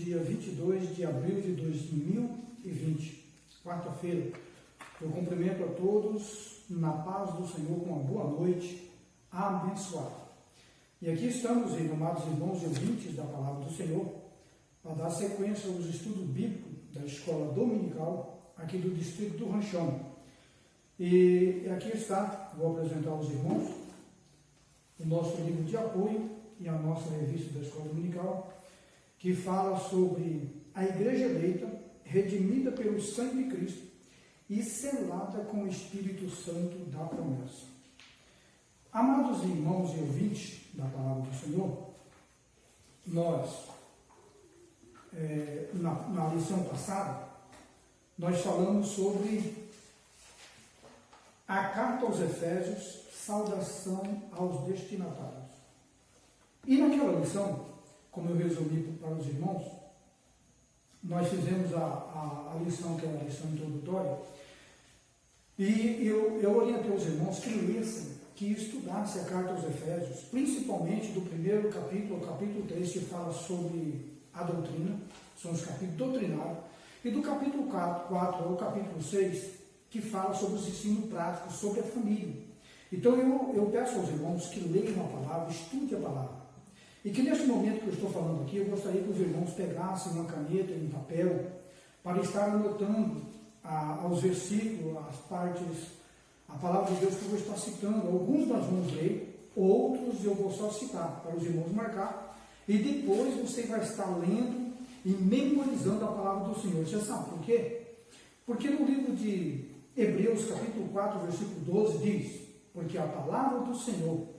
dia 22 de abril de 2020, quarta-feira. Eu cumprimento a todos na paz do Senhor com uma boa noite abençoada. E aqui estamos, amados irmãos e ouvintes da palavra do Senhor, para dar sequência aos estudos bíblicos da escola dominical aqui do distrito do Ranchão. E aqui está, vou apresentar aos irmãos o nosso livro de apoio e a nossa revista da escola dominical, que fala sobre a igreja eleita, redimida pelo sangue de Cristo e selada com o Espírito Santo da promessa. Amados irmãos e ouvintes da palavra do Senhor, nós, na lição passada, nós falamos sobre a carta aos Efésios, saudação aos destinatários. E naquela lição, como eu resumi para os irmãos, nós fizemos a lição, que é a lição introdutória, e eu orientei os irmãos que lessem, que estudassem a carta aos Efésios, principalmente do primeiro capítulo ao capítulo 3, que fala sobre a doutrina, são os capítulos doutrinários, e do capítulo 4 ao capítulo 6, que fala sobre os ensinos práticos sobre a família. Então eu peço aos irmãos que leiam a palavra, estudem a palavra. E que neste momento que eu estou falando aqui, eu gostaria que os irmãos pegassem uma caneta e um papel para estar anotando aos versículos, as partes, a palavra de Deus que eu vou estar citando. Alguns nós vamos ler, outros eu vou só citar, para os irmãos marcar. E depois você vai estar lendo e memorizando a palavra do Senhor. Você sabe por quê? Porque no livro de Hebreus, capítulo 4, versículo 12, diz: porque a palavra do Senhor,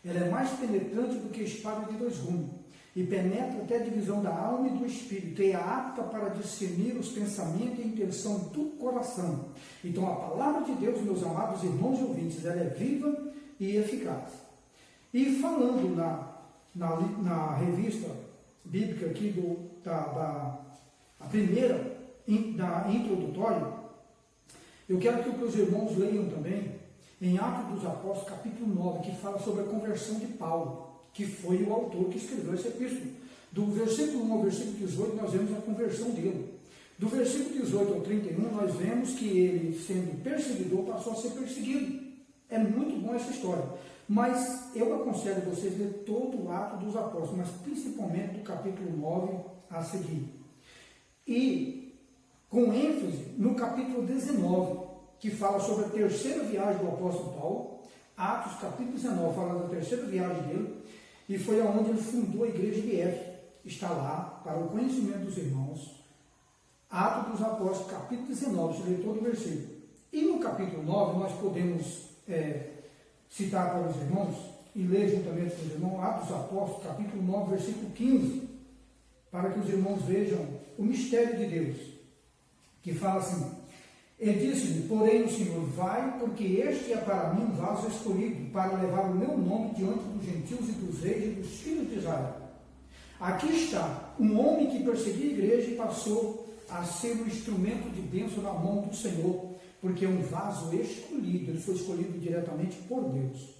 ela é mais penetrante do que espada de dois gumes, e penetra até a divisão da alma e do espírito, e é apta para discernir os pensamentos e a intenção do coração. Então a palavra de Deus, meus amados irmãos e ouvintes, ela é viva e eficaz. E falando na revista bíblica aqui, a primeira, da introdutória, eu quero que os irmãos leiam também em Atos dos Apóstolos, capítulo 9, que fala sobre a conversão de Paulo, que foi o autor que escreveu esse epístola. Do versículo 1 ao versículo 18, nós vemos a conversão dele. Do versículo 18 ao 31, nós vemos que ele, sendo perseguidor, passou a ser perseguido. É muito bom essa história. Mas eu aconselho vocês a ler todo o Atos dos Apóstolos, mas principalmente do capítulo 9 a seguir. E com ênfase no capítulo 19, que fala sobre a terceira viagem do apóstolo Paulo. Atos capítulo 19 fala da terceira viagem dele, e foi aonde ele fundou a igreja de Éfeso. Está lá para o conhecimento dos irmãos. Atos dos Apóstolos, capítulo 19, você lê todo o versículo. E no capítulo 9 nós podemos citar para os irmãos e ler juntamente com os irmãos Atos dos Apóstolos, capítulo 9, versículo 15, para que os irmãos vejam o mistério de Deus, que fala assim: e disse-lhe, porém, o Senhor, vai, porque este é para mim um vaso escolhido, para levar o meu nome diante dos gentios e dos reis e dos filhos de Israel. Aqui está um homem que perseguia a igreja e passou a ser um instrumento de bênção na mão do Senhor, porque é um vaso escolhido, ele foi escolhido diretamente por Deus.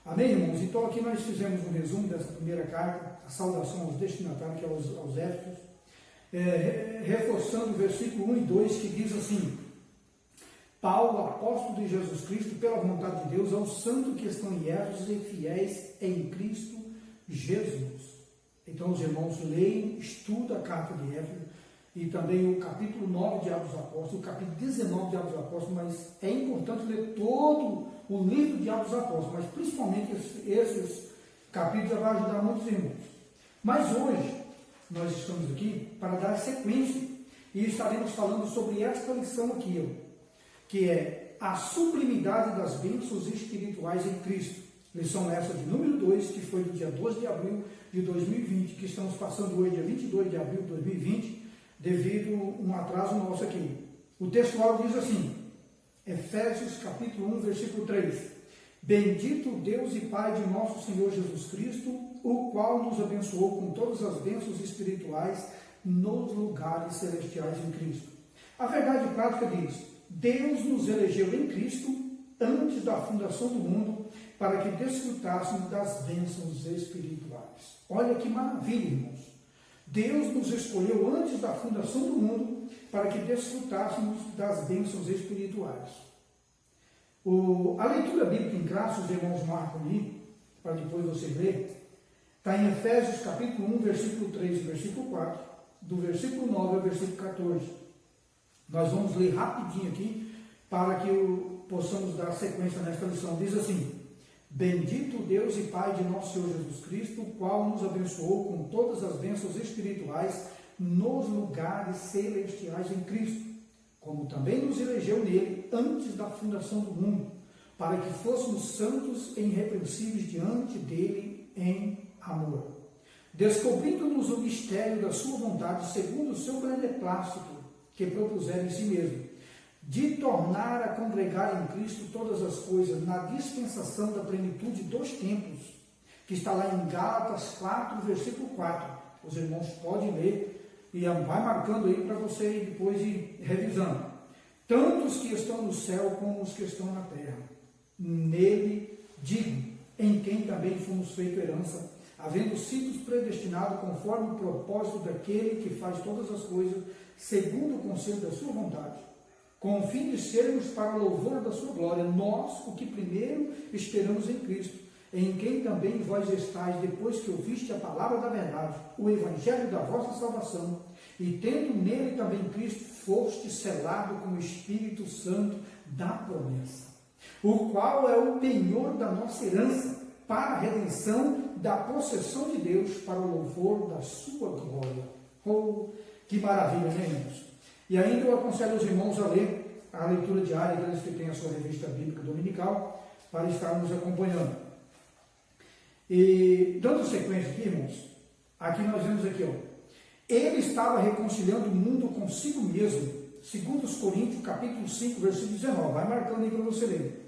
Amém, irmãos? Então aqui nós fizemos um resumo dessa primeira carta, a saudação aos destinatários, que é aos Éfesos, reforçando o versículo 1 e 2, que diz assim: Paulo, apóstolo de Jesus Cristo, pela vontade de Deus, aos santos que estão em Éfeso e fiéis em Cristo Jesus. Então os irmãos leiam, estudam a carta de Éfeso e também o capítulo 9 de Atos dos Apóstolos, o capítulo 19 de Atos dos Apóstolos, mas é importante ler todo o livro de Atos dos Apóstolos, mas principalmente esses capítulos vão ajudar muitos irmãos. Mas hoje nós estamos aqui para dar sequência e estaremos falando sobre esta lição aqui, que é a sublimidade das bênçãos espirituais em Cristo. Lição essa de número 2, que foi do dia 12 de abril de 2020, que estamos passando hoje, dia 22 de abril de 2020, devido a um atraso nosso aqui. O textual diz assim, Efésios capítulo 1, versículo 3: Bendito Deus e Pai de nosso Senhor Jesus Cristo, o qual nos abençoou com todas as bênçãos espirituais nos lugares celestiais em Cristo. A verdade prática diz: Deus nos elegeu em Cristo antes da fundação do mundo para que desfrutássemos das bênçãos espirituais. Olha que maravilha, irmãos. Deus nos escolheu antes da fundação do mundo para que desfrutássemos das bênçãos espirituais. A leitura bíblica em classe, os irmãos marcam ali, para depois você ler, está em Efésios capítulo 1, versículo 3 e versículo 4, do versículo 9 ao versículo 14. Nós vamos ler rapidinho aqui, para que possamos dar sequência nesta lição. Diz assim: Bendito Deus e Pai de nosso Senhor Jesus Cristo, o qual nos abençoou com todas as bênçãos espirituais nos lugares celestiais em Cristo, como também nos elegeu nele antes da fundação do mundo, para que fôssemos santos e irrepreensíveis diante dele em amor, descobrindo-nos o mistério da sua vontade, segundo o seu beneplácito, que propusera em si mesmo, de tornar a congregar em Cristo todas as coisas, na dispensação da plenitude dos tempos, que está lá em Gálatas 4, versículo 4. Os irmãos podem ler e vai marcando aí para você ir depois ir revisando. Tanto os que estão no céu como os que estão na terra. Nele digo, em quem também fomos feito herança, havendo sido predestinados conforme o propósito daquele que faz todas as coisas, segundo o conselho da sua vontade, com o fim de sermos para a louvor da sua glória, nós, o que primeiro esperamos em Cristo, em quem também vós estáis, depois que ouviste a palavra da verdade, o evangelho da vossa salvação, e tendo nele também Cristo, foste selado com o Espírito Santo da promessa, o qual é o penhor da nossa herança, para a redenção da possessão de Deus, para o louvor da sua glória. Oh, que maravilha, né, irmãos? E ainda eu aconselho os irmãos a ler a leitura diária, aqueles que têm a sua revista bíblica dominical, para estarmos acompanhando. E, dando sequência aqui, irmãos, aqui nós vemos aqui, ó, ele estava reconciliando o mundo consigo mesmo, segundo os Coríntios, capítulo 5, versículo 19, vai marcando aí para você ler.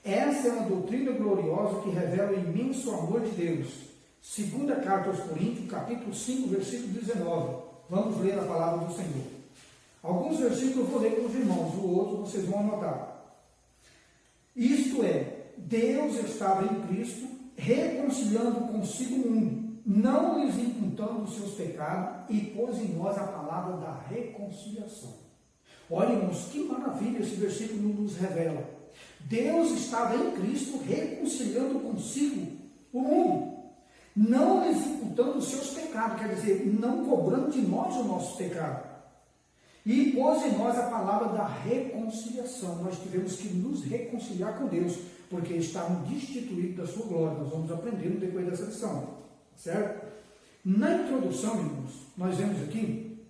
Essa é uma doutrina gloriosa que revela o imenso amor de Deus. Segunda carta aos Coríntios, capítulo 5, versículo 19. Vamos ler a palavra do Senhor. Alguns versículos eu vou ler com os irmãos, o outro vocês vão anotar. Isto é, Deus estava em Cristo, reconciliando consigo o mundo, não lhes imputando os seus pecados, e pôs em nós a palavra da reconciliação. Olha, irmãos, que maravilha esse versículo nos revela. Deus estava em Cristo reconciliando consigo o mundo, não lhes imputando os seus pecados, quer dizer, não cobrando de nós o nosso pecado. E pôs em nós a palavra da reconciliação. Nós tivemos que nos reconciliar com Deus, porque estavam destituídos da sua glória. Nós vamos aprender no decorrer dessa lição, certo? Na introdução, irmãos, nós vemos aqui: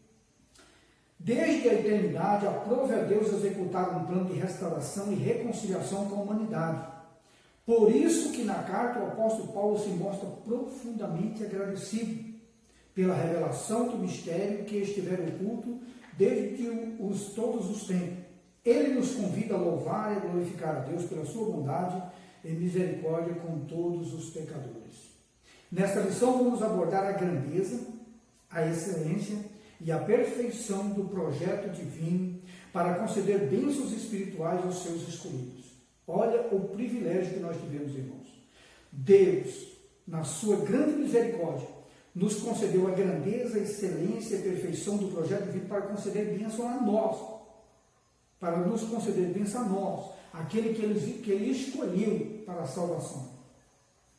desde a eternidade, aprove a Deus executar um plano de restauração e reconciliação com a humanidade. Por isso que na carta o apóstolo Paulo se mostra profundamente agradecido pela revelação do mistério que estiver oculto desde todos os tempos. Ele nos convida a louvar e glorificar a Deus pela sua bondade e misericórdia com todos os pecadores. Nesta lição vamos abordar a grandeza, a excelência e a perfeição do projeto divino para conceder bênçãos espirituais aos seus escolhidos. Olha o privilégio que nós tivemos, irmãos. Deus, na sua grande misericórdia, nos concedeu a grandeza, a excelência e a perfeição do projeto divino para conceder bênção a nós, para nos conceder bênção a nós, aquele que ele escolheu para a salvação,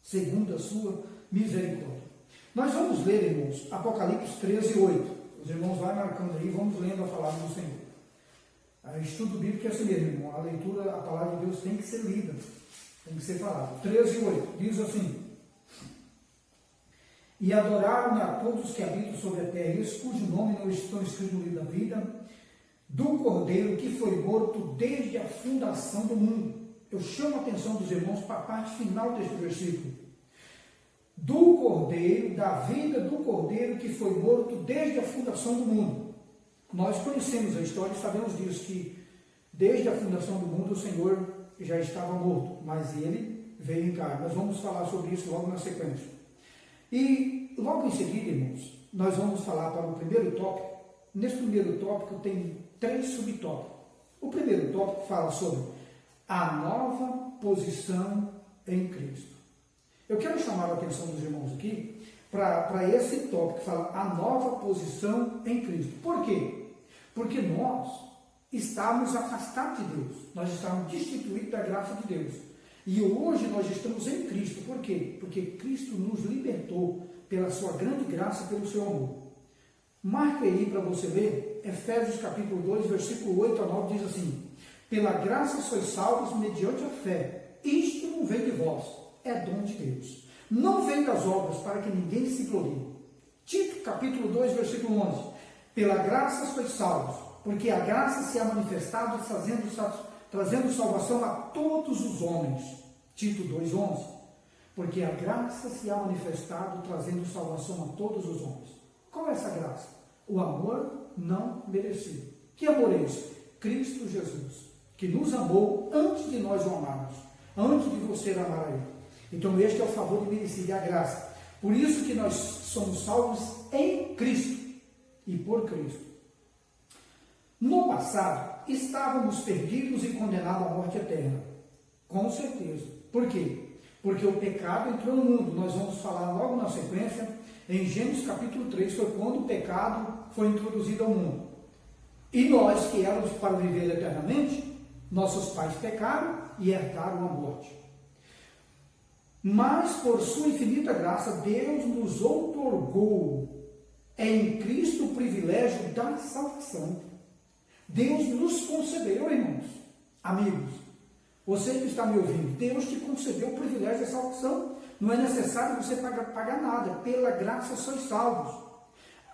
segundo a sua misericórdia. Nós vamos ler, irmãos, Apocalipse 13, 8. Os irmãos vão marcando aí, vamos lendo a palavra do Senhor. O estudo bíblico é assim mesmo, irmão. A leitura, a palavra de Deus tem que ser lida, tem que ser falada. 13, 8, diz assim: E adoraram a todos que habitam sobre a terra, eles cujo nome não estão escritos no livro da vida, do Cordeiro que foi morto desde a fundação do mundo. Eu chamo a atenção dos irmãos para a parte final deste versículo. Do Cordeiro, da vida do Cordeiro que foi morto desde a fundação do mundo. Nós conhecemos a história e sabemos disso, que desde a fundação do mundo o Senhor já estava morto, mas ele veio em carne. Nós vamos falar sobre isso logo na sequência. E logo em seguida, irmãos, nós vamos falar para o primeiro tópico. Nesse primeiro tópico tem 3 subtópicos. O primeiro tópico fala sobre a nova posição em Cristo. Eu quero chamar a atenção dos irmãos aqui para esse tópico que fala a nova posição em Cristo. Por quê? Porque nós estávamos afastados de Deus, nós estávamos destituídos da graça de Deus. E hoje nós estamos em Cristo. Por quê? Porque Cristo nos libertou pela sua grande graça e pelo seu amor. Marque aí para você ler, Efésios capítulo 2, versículo 8 a 9, diz assim: pela graça sois salvos mediante a fé. Isto não vem de vós, é dom de Deus. Não vem das obras, para que ninguém se glorie. Tito capítulo 2, versículo 11: pela graça sois salvos, porque a graça se ha manifestado trazendo salvação a todos os homens. Tito 2,11. Porque a graça se ha manifestado trazendo salvação a todos os homens. Qual é essa graça? O amor não merecido. Que amor é esse? Cristo Jesus, que nos amou antes de nós o amarmos, antes de você amar a Ele. Então este é o favor de merecido, a graça. Por isso que nós somos salvos em Cristo e por Cristo. No passado, estávamos perdidos e condenados à morte eterna. Com certeza. Por quê? Porque o pecado entrou no mundo. Nós vamos falar logo na sequência, em Gênesis capítulo 3, foi quando o pecado foi introduzido ao mundo. E nós, que éramos para viver eternamente, nossos pais pecaram e herdaram a morte. Mas, por sua infinita graça, Deus nos outorgou em Cristo o privilégio da salvação. Deus nos concedeu, irmãos, amigos, você que está me ouvindo, Deus te concedeu o privilégio da salvação. Não é necessário você pagar nada. Pela graça sois salvos.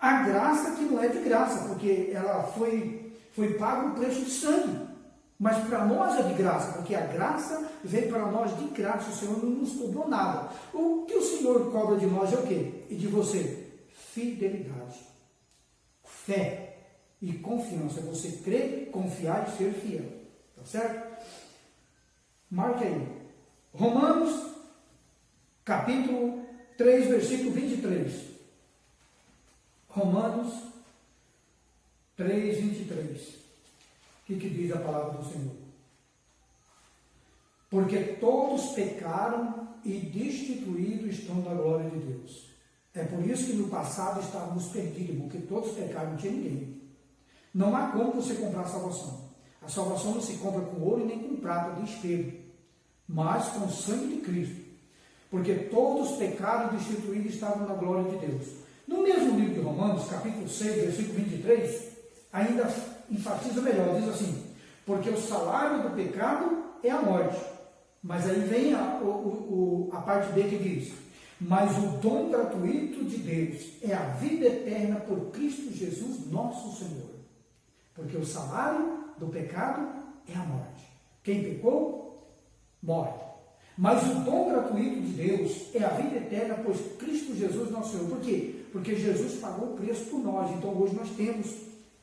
A graça que não é de graça, porque ela foi pago um preço de sangue. Mas para nós é de graça, porque a graça veio para nós de graça. O Senhor não nos cobrou nada. O que o Senhor cobra de nós é o quê? E de você? Fidelidade, fé e confiança. Você crer, confiar e ser fiel. Tá certo? Marque aí. Romanos, capítulo 3, versículo 23. Romanos 3, 23. O que diz a palavra do Senhor? Porque todos pecaram e destituídos estão da glória de Deus. É por isso que no passado estávamos perdidos, porque todos pecaram, não tinha ninguém. Não há como você comprar a salvação. A salvação não se compra com ouro e nem com prata de espelho, mas com o sangue de Cristo. Porque todos pecaram e destituídos estavam na glória de Deus. No mesmo livro de Romanos, capítulo 6, versículo 23, ainda enfatiza melhor, diz assim: porque o salário do pecado é a morte. Mas aí vem a parte B que diz: mas o dom gratuito de Deus é a vida eterna por Cristo Jesus nosso Senhor. Porque o salário do pecado é a morte. Quem pecou, morre. Mas o dom gratuito de Deus é a vida eterna por Cristo Jesus nosso Senhor. Por quê? Porque Jesus pagou o preço por nós. Então hoje nós temos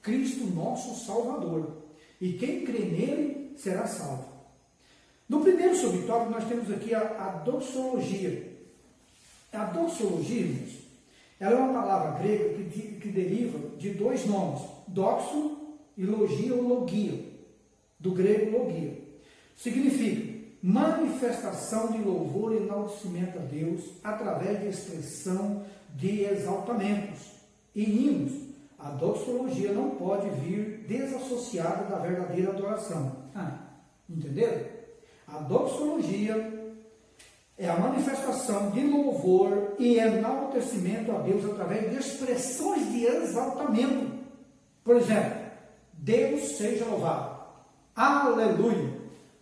Cristo nosso Salvador. E quem crê nele será salvo. No primeiro subtópico nós temos aqui a doxologia. A doxologia, irmãos, ela é uma palavra grega que deriva de dois nomes, doxo e logia ou logia, do grego logia. Significa manifestação de louvor e enaltecimento a Deus através de expressão de exaltamentos e hinos. A doxologia não pode vir desassociada da verdadeira adoração. Entenderam? A doxologia é a manifestação de louvor e enaltecimento a Deus através de expressões de exaltamento. Por exemplo, Deus seja louvado. Aleluia.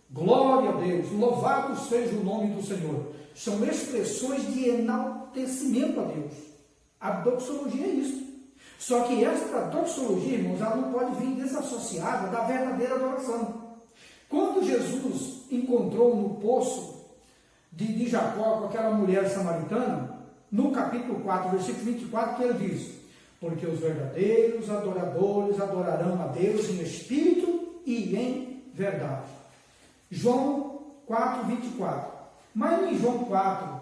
Glória a Deus. Louvado seja o nome do Senhor. São expressões de enaltecimento a Deus. A doxologia é isso. Só que esta doxologia, irmãos, ela não pode vir desassociada da verdadeira adoração. Quando Jesus encontrou no poço de Jacó com aquela mulher samaritana, no capítulo 4, versículo 24, que ele diz: porque os verdadeiros adoradores adorarão a Deus em espírito e em verdade. João 4, 24. Mas em João 4,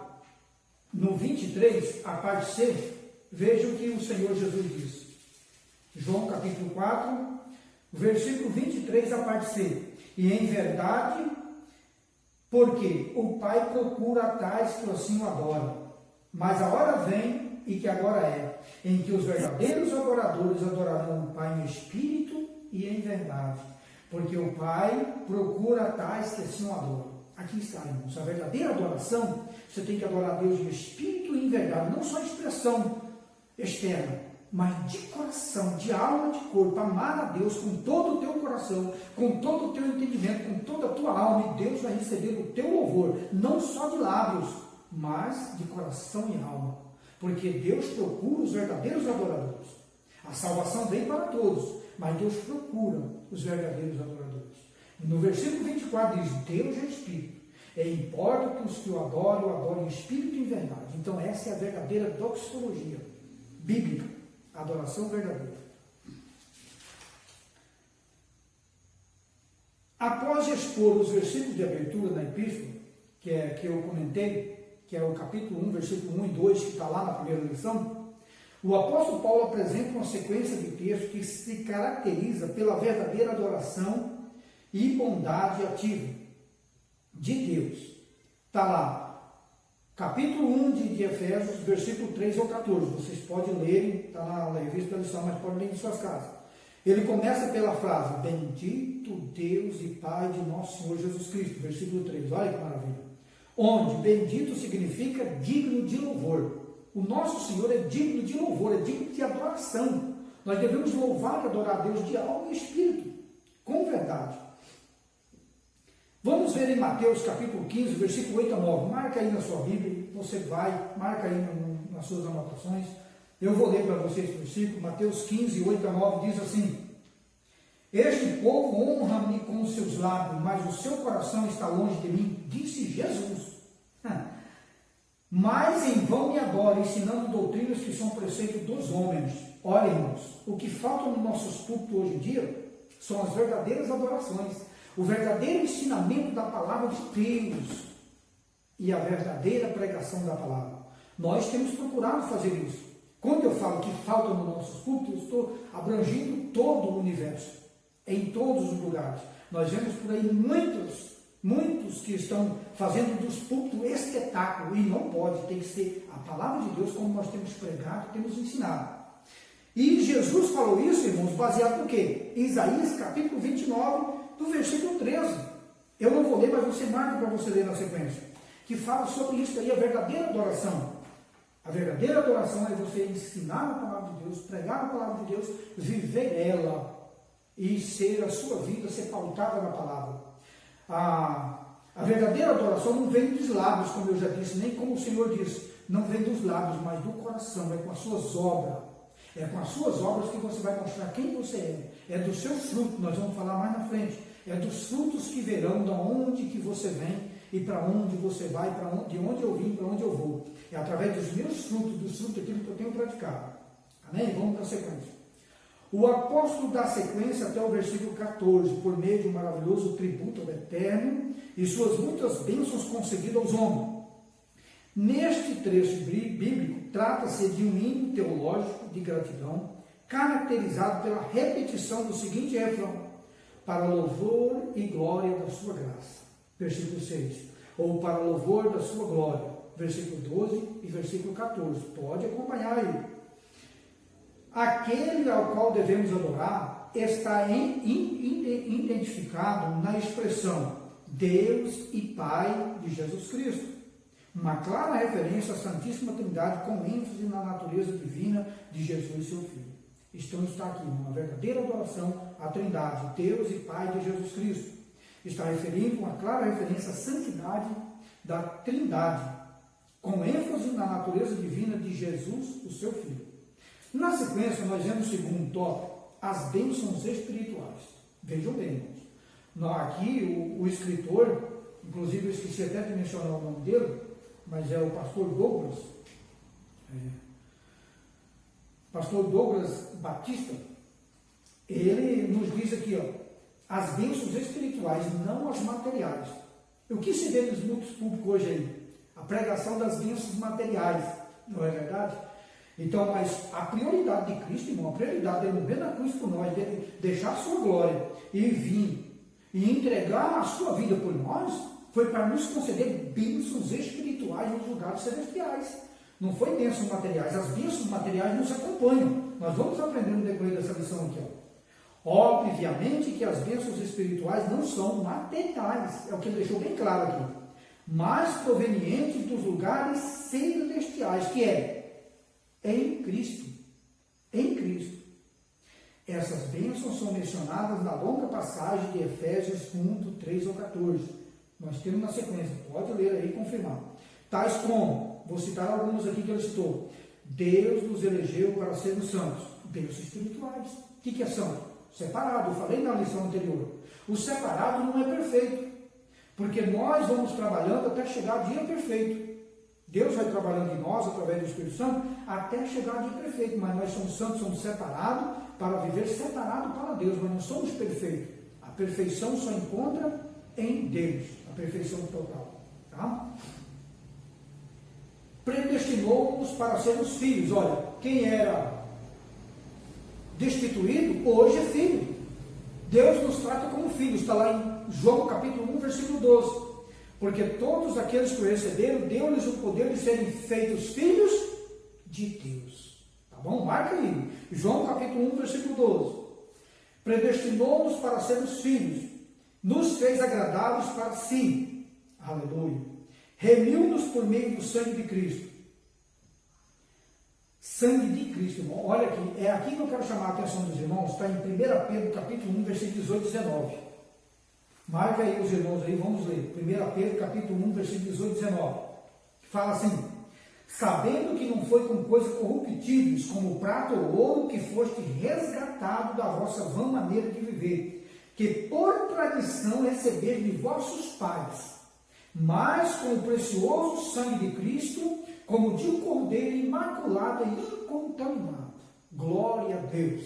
no 23, a parte C, veja o que o Senhor Jesus diz. João capítulo 4, versículo 23, a parte C. E em verdade, porque o Pai procura tais que assim o adoram. Mas a hora vem, e que agora é, em que os verdadeiros adoradores adorarão o Pai em espírito e em verdade, porque o Pai procura tais que assim o adoram. Aqui está, irmãos, a verdadeira adoração, você tem que adorar a Deus em espírito e em verdade, não só expressão externa, mas de coração, de alma, de corpo, amar a Deus com todo o teu coração, com todo o teu entendimento, com toda a tua alma, e Deus vai receber o teu louvor, não só de lábios, mas de coração e alma, porque Deus procura os verdadeiros adoradores. A salvação vem para todos, mas Deus procura os verdadeiros adoradores. E no versículo 24 diz, Deus é Espírito, e importa que os que o adorem em espírito e em verdade. Então essa é a verdadeira doxologia bíblica, a adoração verdadeira. Após expor os versículos de abertura da epístola, que eu comentei, que é o capítulo 1, versículo 1 e 2, que está lá na primeira lição, o apóstolo Paulo apresenta uma sequência de textos que se caracteriza pela verdadeira adoração e bondade ativa de Deus. Está lá, capítulo 1 de Efésios, versículo 3 ao 14. Vocês podem ler, está na revista da lição, mas podem ler em suas casas. Ele começa pela frase, bendito Deus e Pai de nosso Senhor Jesus Cristo, versículo 3. Olha que maravilha. Onde bendito significa digno de louvor. O nosso Senhor é digno de louvor, é digno de adoração. Nós devemos louvar e adorar a Deus de alma e espírito, com verdade. Vamos ver em Mateus capítulo 15, versículo 8 a 9. Marca aí na sua Bíblia, você vai, marca aí nas suas anotações. Eu vou ler para vocês o versículo. Mateus 15, 8 a 9 diz assim: Este povo honra-me com os seus lábios, mas o seu coração está longe de mim, disse Jesus. Mas em vão me adoram, ensinando doutrinas que são preceitos dos homens. Olha, irmãos, o que falta nos nossos púlpitos hoje em dia são as verdadeiras adorações, o verdadeiro ensinamento da palavra de Deus e a verdadeira pregação da palavra. Nós temos procurado fazer isso. Quando eu falo que falta nos nossos púlpitos, eu estou abrangindo todo o universo, em todos os lugares. Nós vemos por aí muitos que estão fazendo dos púlpitos espetáculo, e não pode, tem que ser a palavra de Deus como nós temos pregado, temos ensinado. E Jesus falou isso, irmãos, baseado no quê? Isaías capítulo 29, do versículo 13. Eu não vou ler, mas você marca para você ler na sequência, que fala sobre isso aí, a verdadeira adoração. A verdadeira adoração é você ensinar a palavra de Deus, pregar a palavra de Deus, viver ela e ser a sua vida, ser pautada na palavra. A verdadeira adoração não vem dos lábios, como eu já disse, nem como o Senhor disse, não vem dos lábios, mas do coração, é com as suas obras. É com as suas obras que você vai mostrar quem você é. É do seu fruto, nós vamos falar mais na frente. É dos frutos que verão de onde que você vem e para onde você vai, de onde eu vim, para onde eu vou. É através dos meus frutos, dos frutos daquilo que eu tenho praticado. Amém? Vamos para a sequência. O apóstolo dá sequência até o versículo 14, por meio de um maravilhoso tributo ao Eterno e suas muitas bênçãos concedidas aos homens. Neste trecho bíblico, trata-se de um hino teológico de gratidão, caracterizado pela repetição do seguinte refrão: para louvor e glória da sua graça, versículo 6, ou para louvor da sua glória, versículo 12 e versículo 14, pode acompanhar aí. Aquele ao qual devemos adorar está identificado na expressão Deus e Pai de Jesus Cristo. Uma clara referência à Santíssima Trindade com ênfase na natureza divina de Jesus e seu Filho. Então está aqui uma verdadeira adoração à Trindade, Deus e Pai de Jesus Cristo. Está referindo uma clara referência à santidade da Trindade, com ênfase na natureza divina de Jesus, o seu Filho. Na sequência, nós vemos o segundo tópico, as bênçãos espirituais. Vejam bem, irmãos. Aqui o escritor, inclusive eu esqueci até de mencionar o nome dele, mas é o pastor Douglas, pastor Douglas Batista. Ele nos diz aqui, as bênçãos espirituais, não as materiais. O que se vê nos muitos públicos hoje aí? A pregação das bênçãos materiais, não é verdade? Então, mas a prioridade de Cristo, irmão, a prioridade dele morrer na cruz por nós, dele deixar a sua glória e vir e entregar a sua vida por nós, foi para nos conceder bênçãos espirituais nos lugares celestiais. Não foi bênçãos materiais. As bênçãos materiais nos acompanham. Nós vamos aprender no decorrer dessa lição aqui. Obviamente que as bênçãos espirituais não são materiais. É o que ele deixou bem claro aqui. Mas provenientes dos lugares celestiais, que é em Cristo. Em Cristo. Essas bênçãos são mencionadas na longa passagem de Efésios 1, do 3 ao 14. Nós temos na sequência, pode ler aí e confirmar. Tais como, vou citar alguns aqui que ele citou. Deus nos elegeu para sermos santos. Bênçãos espirituais. O que é santo? Separado, eu falei na lição anterior. O separado não é perfeito. Porque nós vamos trabalhando até chegar ao dia perfeito. Deus vai trabalhando em nós, através do Espírito Santo, até chegar ao dia perfeito. Mas nós somos santos, somos separados para viver separado para Deus. Mas não somos perfeitos. A perfeição só encontra em Deus. A perfeição total. Tá? Predestinou-nos para sermos filhos. Olha, quem era destituído, hoje é filho. Deus nos trata como filhos. Está lá em João capítulo 1, versículo 12. Porque todos aqueles que o receberam, deu-lhes o poder de serem feitos filhos de Deus. Tá bom? Marca aí. João capítulo 1, versículo 12. Predestinou-nos para sermos filhos. Nos fez agradáveis para si. Aleluia. Remiu-nos por meio do sangue de Cristo. Sangue de Cristo, irmão. Olha aqui. É aqui que eu quero chamar a atenção dos irmãos. Está em 1 Pedro capítulo 1, versículo 18 e 19. Marca aí os irmãos aí, vamos ler. 1 Pedro capítulo 1, versículo 18 e 19. Fala assim: sabendo que não foi com coisas corruptíveis, como prata ou ouro, que foste resgatado da vossa vã maneira de viver, que por tradição recebeis de vossos pais, mas com o precioso sangue de Cristo, como de um cordeiro imaculado e incontaminado. Glória a Deus.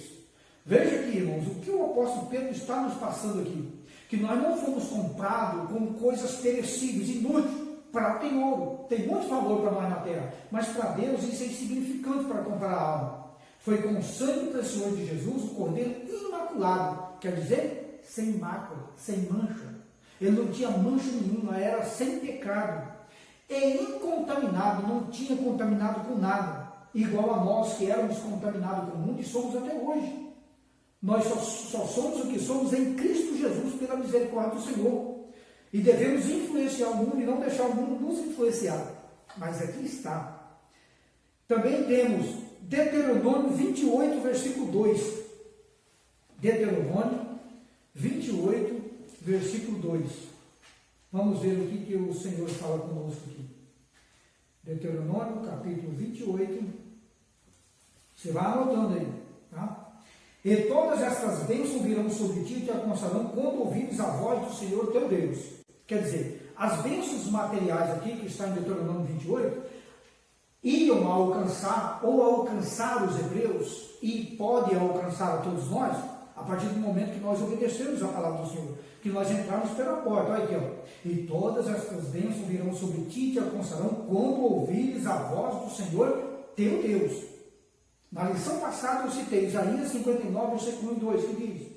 Veja aqui, irmãos, o que o apóstolo Pedro está nos passando aqui. Que nós não fomos comprados com coisas perecíveis, inúteis, prata e ouro. Tem muito valor para nós na terra, mas para Deus isso é insignificante para comprar a alma. Foi com o sangue precioso de Jesus, o cordeiro imaculado, quer dizer, sem mácula, sem mancha. Ele não tinha mancha nenhuma, era sem pecado. E incontaminado, não tinha contaminado com nada. Igual a nós que éramos contaminados com o mundo e somos até hoje. Nós só somos o que somos em Cristo Jesus, pela misericórdia do Senhor. E devemos influenciar o mundo e não deixar o mundo nos influenciar. Mas aqui está. Também temos Deuteronômio 28, versículo 2. Deuteronômio 28, versículo 2. Vamos ver o que o Senhor fala conosco aqui. Deuteronômio, capítulo 28. Você vai anotando aí, tá? E todas estas bênçãos virão sobre ti e te alcançarão quando ouvires a voz do Senhor teu Deus. Quer dizer, as bênçãos materiais aqui, que está em Deuteronômio 28, iam alcançar ou alcançar os hebreus e pode alcançar a todos nós a partir do momento que nós obedecemos a palavra do Senhor, que nós entrarmos pela porta. Olha aqui, ó. E todas estas bênçãos virão sobre ti e te alcançarão quando ouvires a voz do Senhor teu Deus. Na lição passada eu citei Isaías 59, versículo 1 e 2, que diz: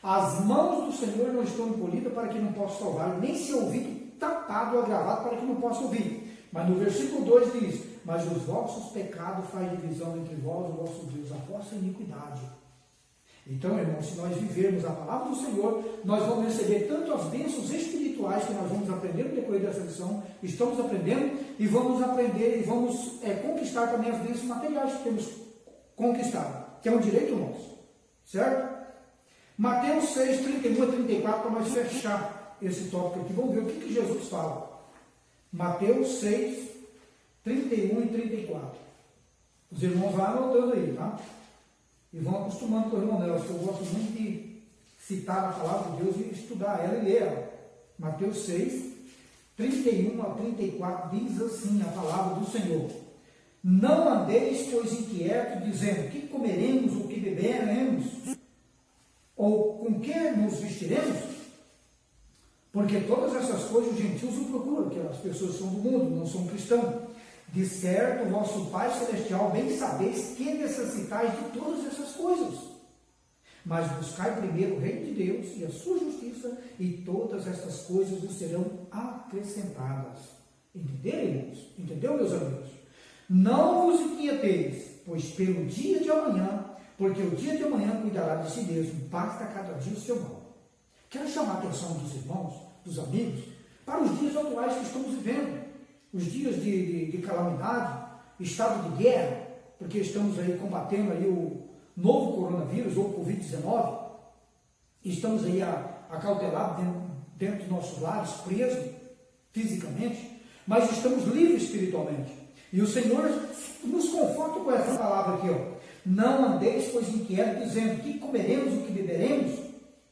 as mãos do Senhor não estão encolhidas para que não possa salvar, nem seu ouvido tapado ou agravado para que não possa ouvir. Mas no versículo 2 diz: mas os vossos pecados faz divisão entre vós, o vosso Deus, a vossa iniquidade. Então, irmãos, se nós vivermos a palavra do Senhor, nós vamos receber tanto as bênçãos espirituais que nós vamos aprender no decorrer dessa lição, estamos aprendendo, e vamos aprender e vamos conquistar também as bênçãos materiais que temos conquistado, que é um direito nosso, certo? Mateus 6, 31 a 34, para nós fechar esse tópico aqui, vamos ver o que Jesus fala. Mateus 6, 31 e 34. Os irmãos vão anotando aí, tá? E vão acostumando com o irmão Nelson, que eu gosto muito de citar a palavra de Deus e estudar ela e ler ela. Mateus 6, 31 a 34 diz assim a palavra do Senhor: não andeis, pois, inquietos, dizendo: que comeremos, ou que beberemos, ou com que nos vestiremos? Porque todas essas coisas os gentios o procuram, que as pessoas são do mundo, não são cristãos. De certo, o vosso Pai Celestial bem sabeis que necessitais de todas essas coisas. Mas buscai primeiro o reino de Deus e a sua justiça, e todas estas coisas vos serão acrescentadas. Entenderam, irmãos? Entendeu, meus amigos? Não vos inquieteis, pois pelo dia de amanhã, porque o dia de amanhã cuidará de si mesmo, basta cada dia o seu mal. Quero chamar a atenção dos irmãos, dos amigos, para os dias atuais que estamos vivendo, os dias de calamidade, estado de guerra, porque estamos aí combatendo aí o novo coronavírus, ou Covid-19, estamos aí acautelados dentro dos nossos lares, presos fisicamente, mas estamos livres espiritualmente. E o Senhor nos conforta com essa palavra aqui, ó. Não andeis, pois, inquietos, dizendo: que comeremos, o que beberemos,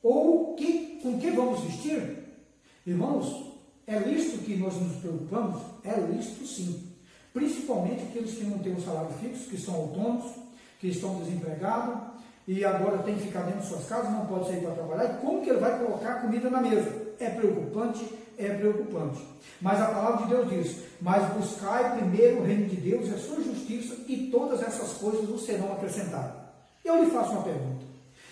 ou com que vamos vestir? Irmãos, é lícito que nós nos preocupamos? É lícito, sim. Principalmente aqueles que não têm um salário fixo, que são autônomos, que estão desempregados, e agora tem que ficar dentro de suas casas, não pode sair para trabalhar, e como que ele vai colocar comida na mesa? É preocupante, é preocupante. Mas a palavra de Deus diz: mas buscai primeiro o reino de Deus e a sua justiça, e todas essas coisas vos serão acrescentadas. Eu lhe faço uma pergunta: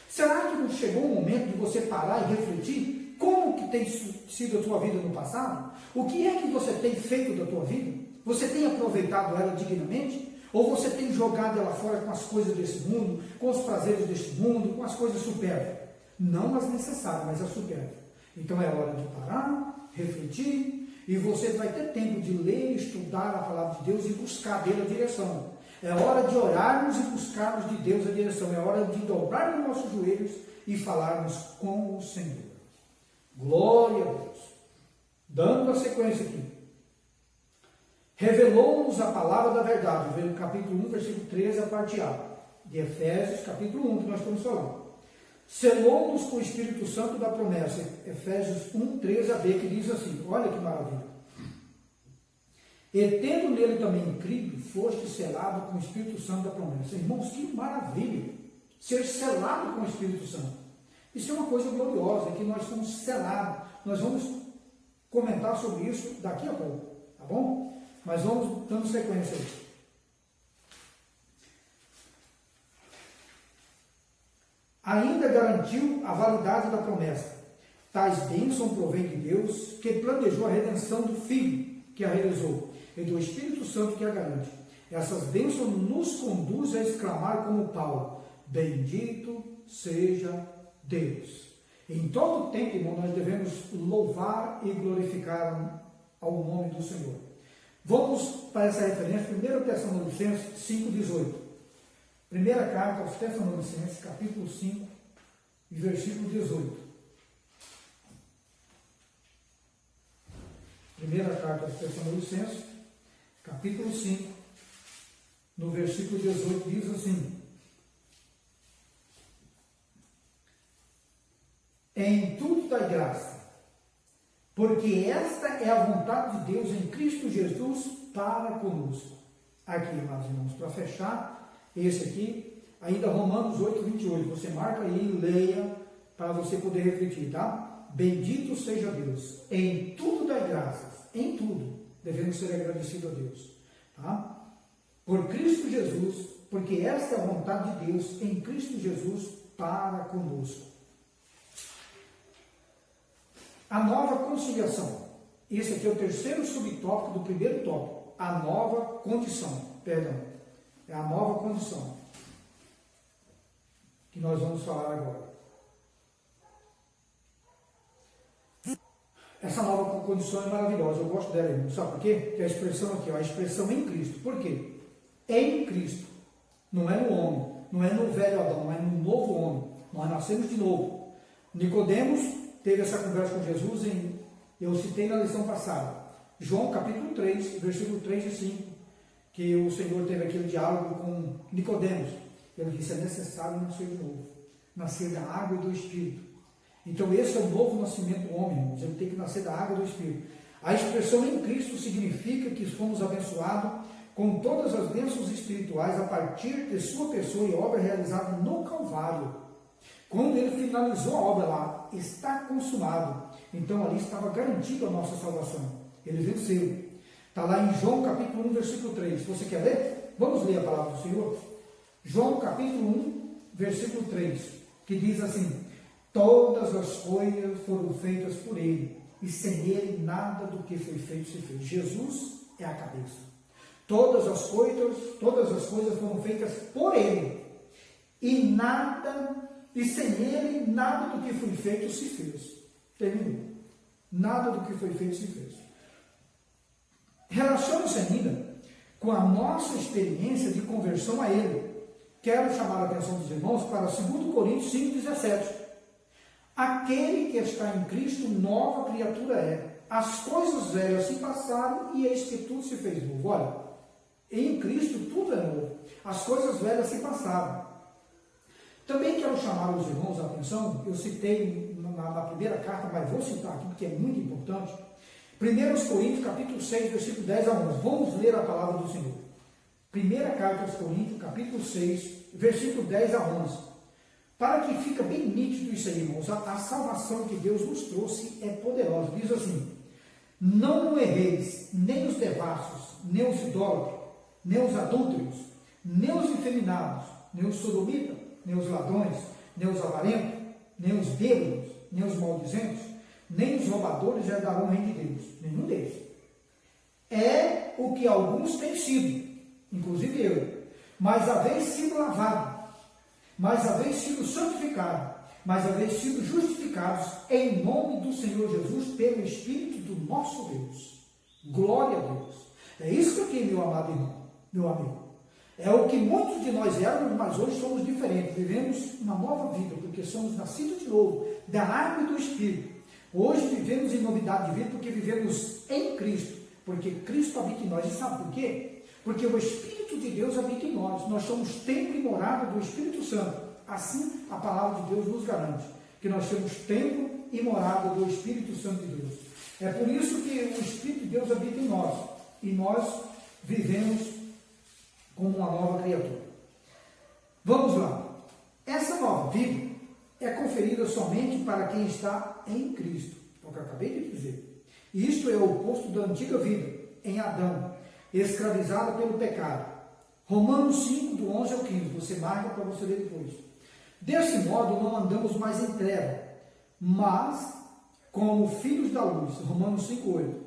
será que não chegou o momento de você parar e refletir como que tem sido a tua vida no passado? O que é que você tem feito da tua vida? Você tem aproveitado ela dignamente? Ou você tem jogado ela fora com as coisas desse mundo, com os prazeres deste mundo, com as coisas supérfluas? Não as necessárias, mas as supérfluas. Então é hora de parar, refletir, e você vai ter tempo de ler, estudar a palavra de Deus e buscar dele a direção. É hora de orarmos e buscarmos de Deus a direção. É hora de dobrar os nossos joelhos e falarmos com o Senhor. Glória a Deus. Dando a sequência aqui. Revelou-nos a palavra da verdade, no capítulo 1, versículo 13, a parte A, de Efésios, capítulo 1, que nós estamos falando. Selou-nos com o Espírito Santo da promessa, Efésios 1, 13 a B, que diz assim, olha que maravilha. E tendo nele também crido, foste selado com o Espírito Santo da promessa. Irmãos, que maravilha, ser selado com o Espírito Santo. Isso é uma coisa gloriosa, que nós somos selados. Nós vamos comentar sobre isso daqui a pouco, tá bom? Mas vamos dando sequência aí. Ainda garantiu a validade da promessa. Tais bênçãos provém de Deus, que planejou a redenção do Filho, que a realizou, e do Espírito Santo, que a garante. Essas bênçãos nos conduzem a exclamar como Paulo: bendito seja Deus. Em todo tempo, irmão, nós devemos louvar e glorificar ao nome do Senhor. Vamos para essa referência, 1 Tessalonicenses 5,18. Primeira carta aos Tessalonicenses, capítulo 5, versículo 18. Primeira carta aos Tessalonicenses, capítulo 5, no versículo 18, diz assim: em tudo dai graça, porque esta é a vontade de Deus em Cristo Jesus para conosco. Aqui, meus irmãos, para fechar, esse aqui, ainda Romanos 8, 28. Você marca aí e leia para você poder refletir, tá? Bendito seja Deus. Em tudo dai graças. Em tudo devemos ser agradecidos a Deus, tá? Por Cristo Jesus, porque esta é a vontade de Deus em Cristo Jesus para conosco. A nova conciliação. Esse aqui é o terceiro subtópico do primeiro tópico. A nova condição. Perdão. É a nova condição que nós vamos falar agora. Essa nova condição é maravilhosa. Eu gosto dela, irmão. Sabe por quê? Que a expressão aqui, ó, a expressão em Cristo. Por quê? Em Cristo. Não é no homem. Não é no velho Adão. Não é no novo homem. Nós nascemos de novo. Nicodemos teve essa conversa com Jesus, eu citei na lição passada, João capítulo 3, versículo 3 e 5, que o Senhor teve aquele diálogo com Nicodemos. Ele disse: é necessário nascer de novo, nascer da água e do Espírito. Então esse é o novo nascimento do homem, irmãos. Ele tem que nascer da água e do Espírito. A expressão em Cristo significa que fomos abençoados com todas as bênçãos espirituais a partir de sua pessoa e obra realizada no Calvário. Quando ele finalizou a obra lá, está consumado. Então ali estava garantida a nossa salvação. Ele venceu. Está lá em João capítulo 1, versículo 3. Você quer ler? Vamos ler a palavra do Senhor? João capítulo 1, versículo 3, que diz assim: todas as coisas foram feitas por ele, e sem ele nada do que foi feito se fez. Jesus é a cabeça. Todas as coisas foram feitas por Ele, e sem Ele, nada do que foi feito se fez. Terminou. Nada do que foi feito se fez. Relaciona-se ainda com a nossa experiência de conversão a Ele. Quero chamar a atenção dos irmãos para 2 Coríntios 5,17. Aquele que está em Cristo, nova criatura é. As coisas velhas se passaram e eis que tudo se fez novo. Olha, em Cristo tudo é novo. As coisas velhas se passaram. Também quero chamar os irmãos a atenção, eu citei na primeira carta, mas vou citar aqui porque é muito importante. 1 Coríntios capítulo 6, versículo 10 a 11. Vamos ler a palavra do Senhor. Primeira carta aos Coríntios, capítulo 6, versículo 10 a 11. Para que fique bem nítido isso aí, irmãos, a salvação que Deus nos trouxe é poderosa. Diz assim: não erreis, nem os devassos, nem os idólatras, nem os adúlteros, nem os efeminados, nem os sodomitas, nem os ladrões, nem os avarentos, nem os bêbados, nem os maldizentes, nem os roubadores herdarão o reino de Deus. Nenhum deles. É o que alguns têm sido, inclusive eu, mas haveis sido lavado, mas haveis sido santificado, mas haveis sido justificados em nome do Senhor Jesus pelo Espírito do nosso Deus. Glória a Deus. É isso aqui, meu amado irmão, meu amigo. É o que muitos de nós éramos, mas hoje somos diferentes. Vivemos uma nova vida, porque somos nascidos de novo, da água e do Espírito. Hoje vivemos em novidade de vida, porque vivemos em Cristo, porque Cristo habita em nós. E sabe por quê? Porque o Espírito de Deus habita em nós. Nós somos templo e morada do Espírito Santo. Assim a palavra de Deus nos garante, que nós somos templo e morada do Espírito Santo de Deus. É por isso que o Espírito de Deus habita em nós, e nós vivemos como uma nova criatura. Vamos lá. Essa nova vida é conferida somente para quem está em Cristo, é o que eu acabei de dizer. Isto é o oposto da antiga vida, em Adão, escravizada pelo pecado. Romanos 5, do 11 ao 15, você marca para você ler depois. Desse modo, não andamos mais em treva, mas como filhos da luz. Romanos 5, 8.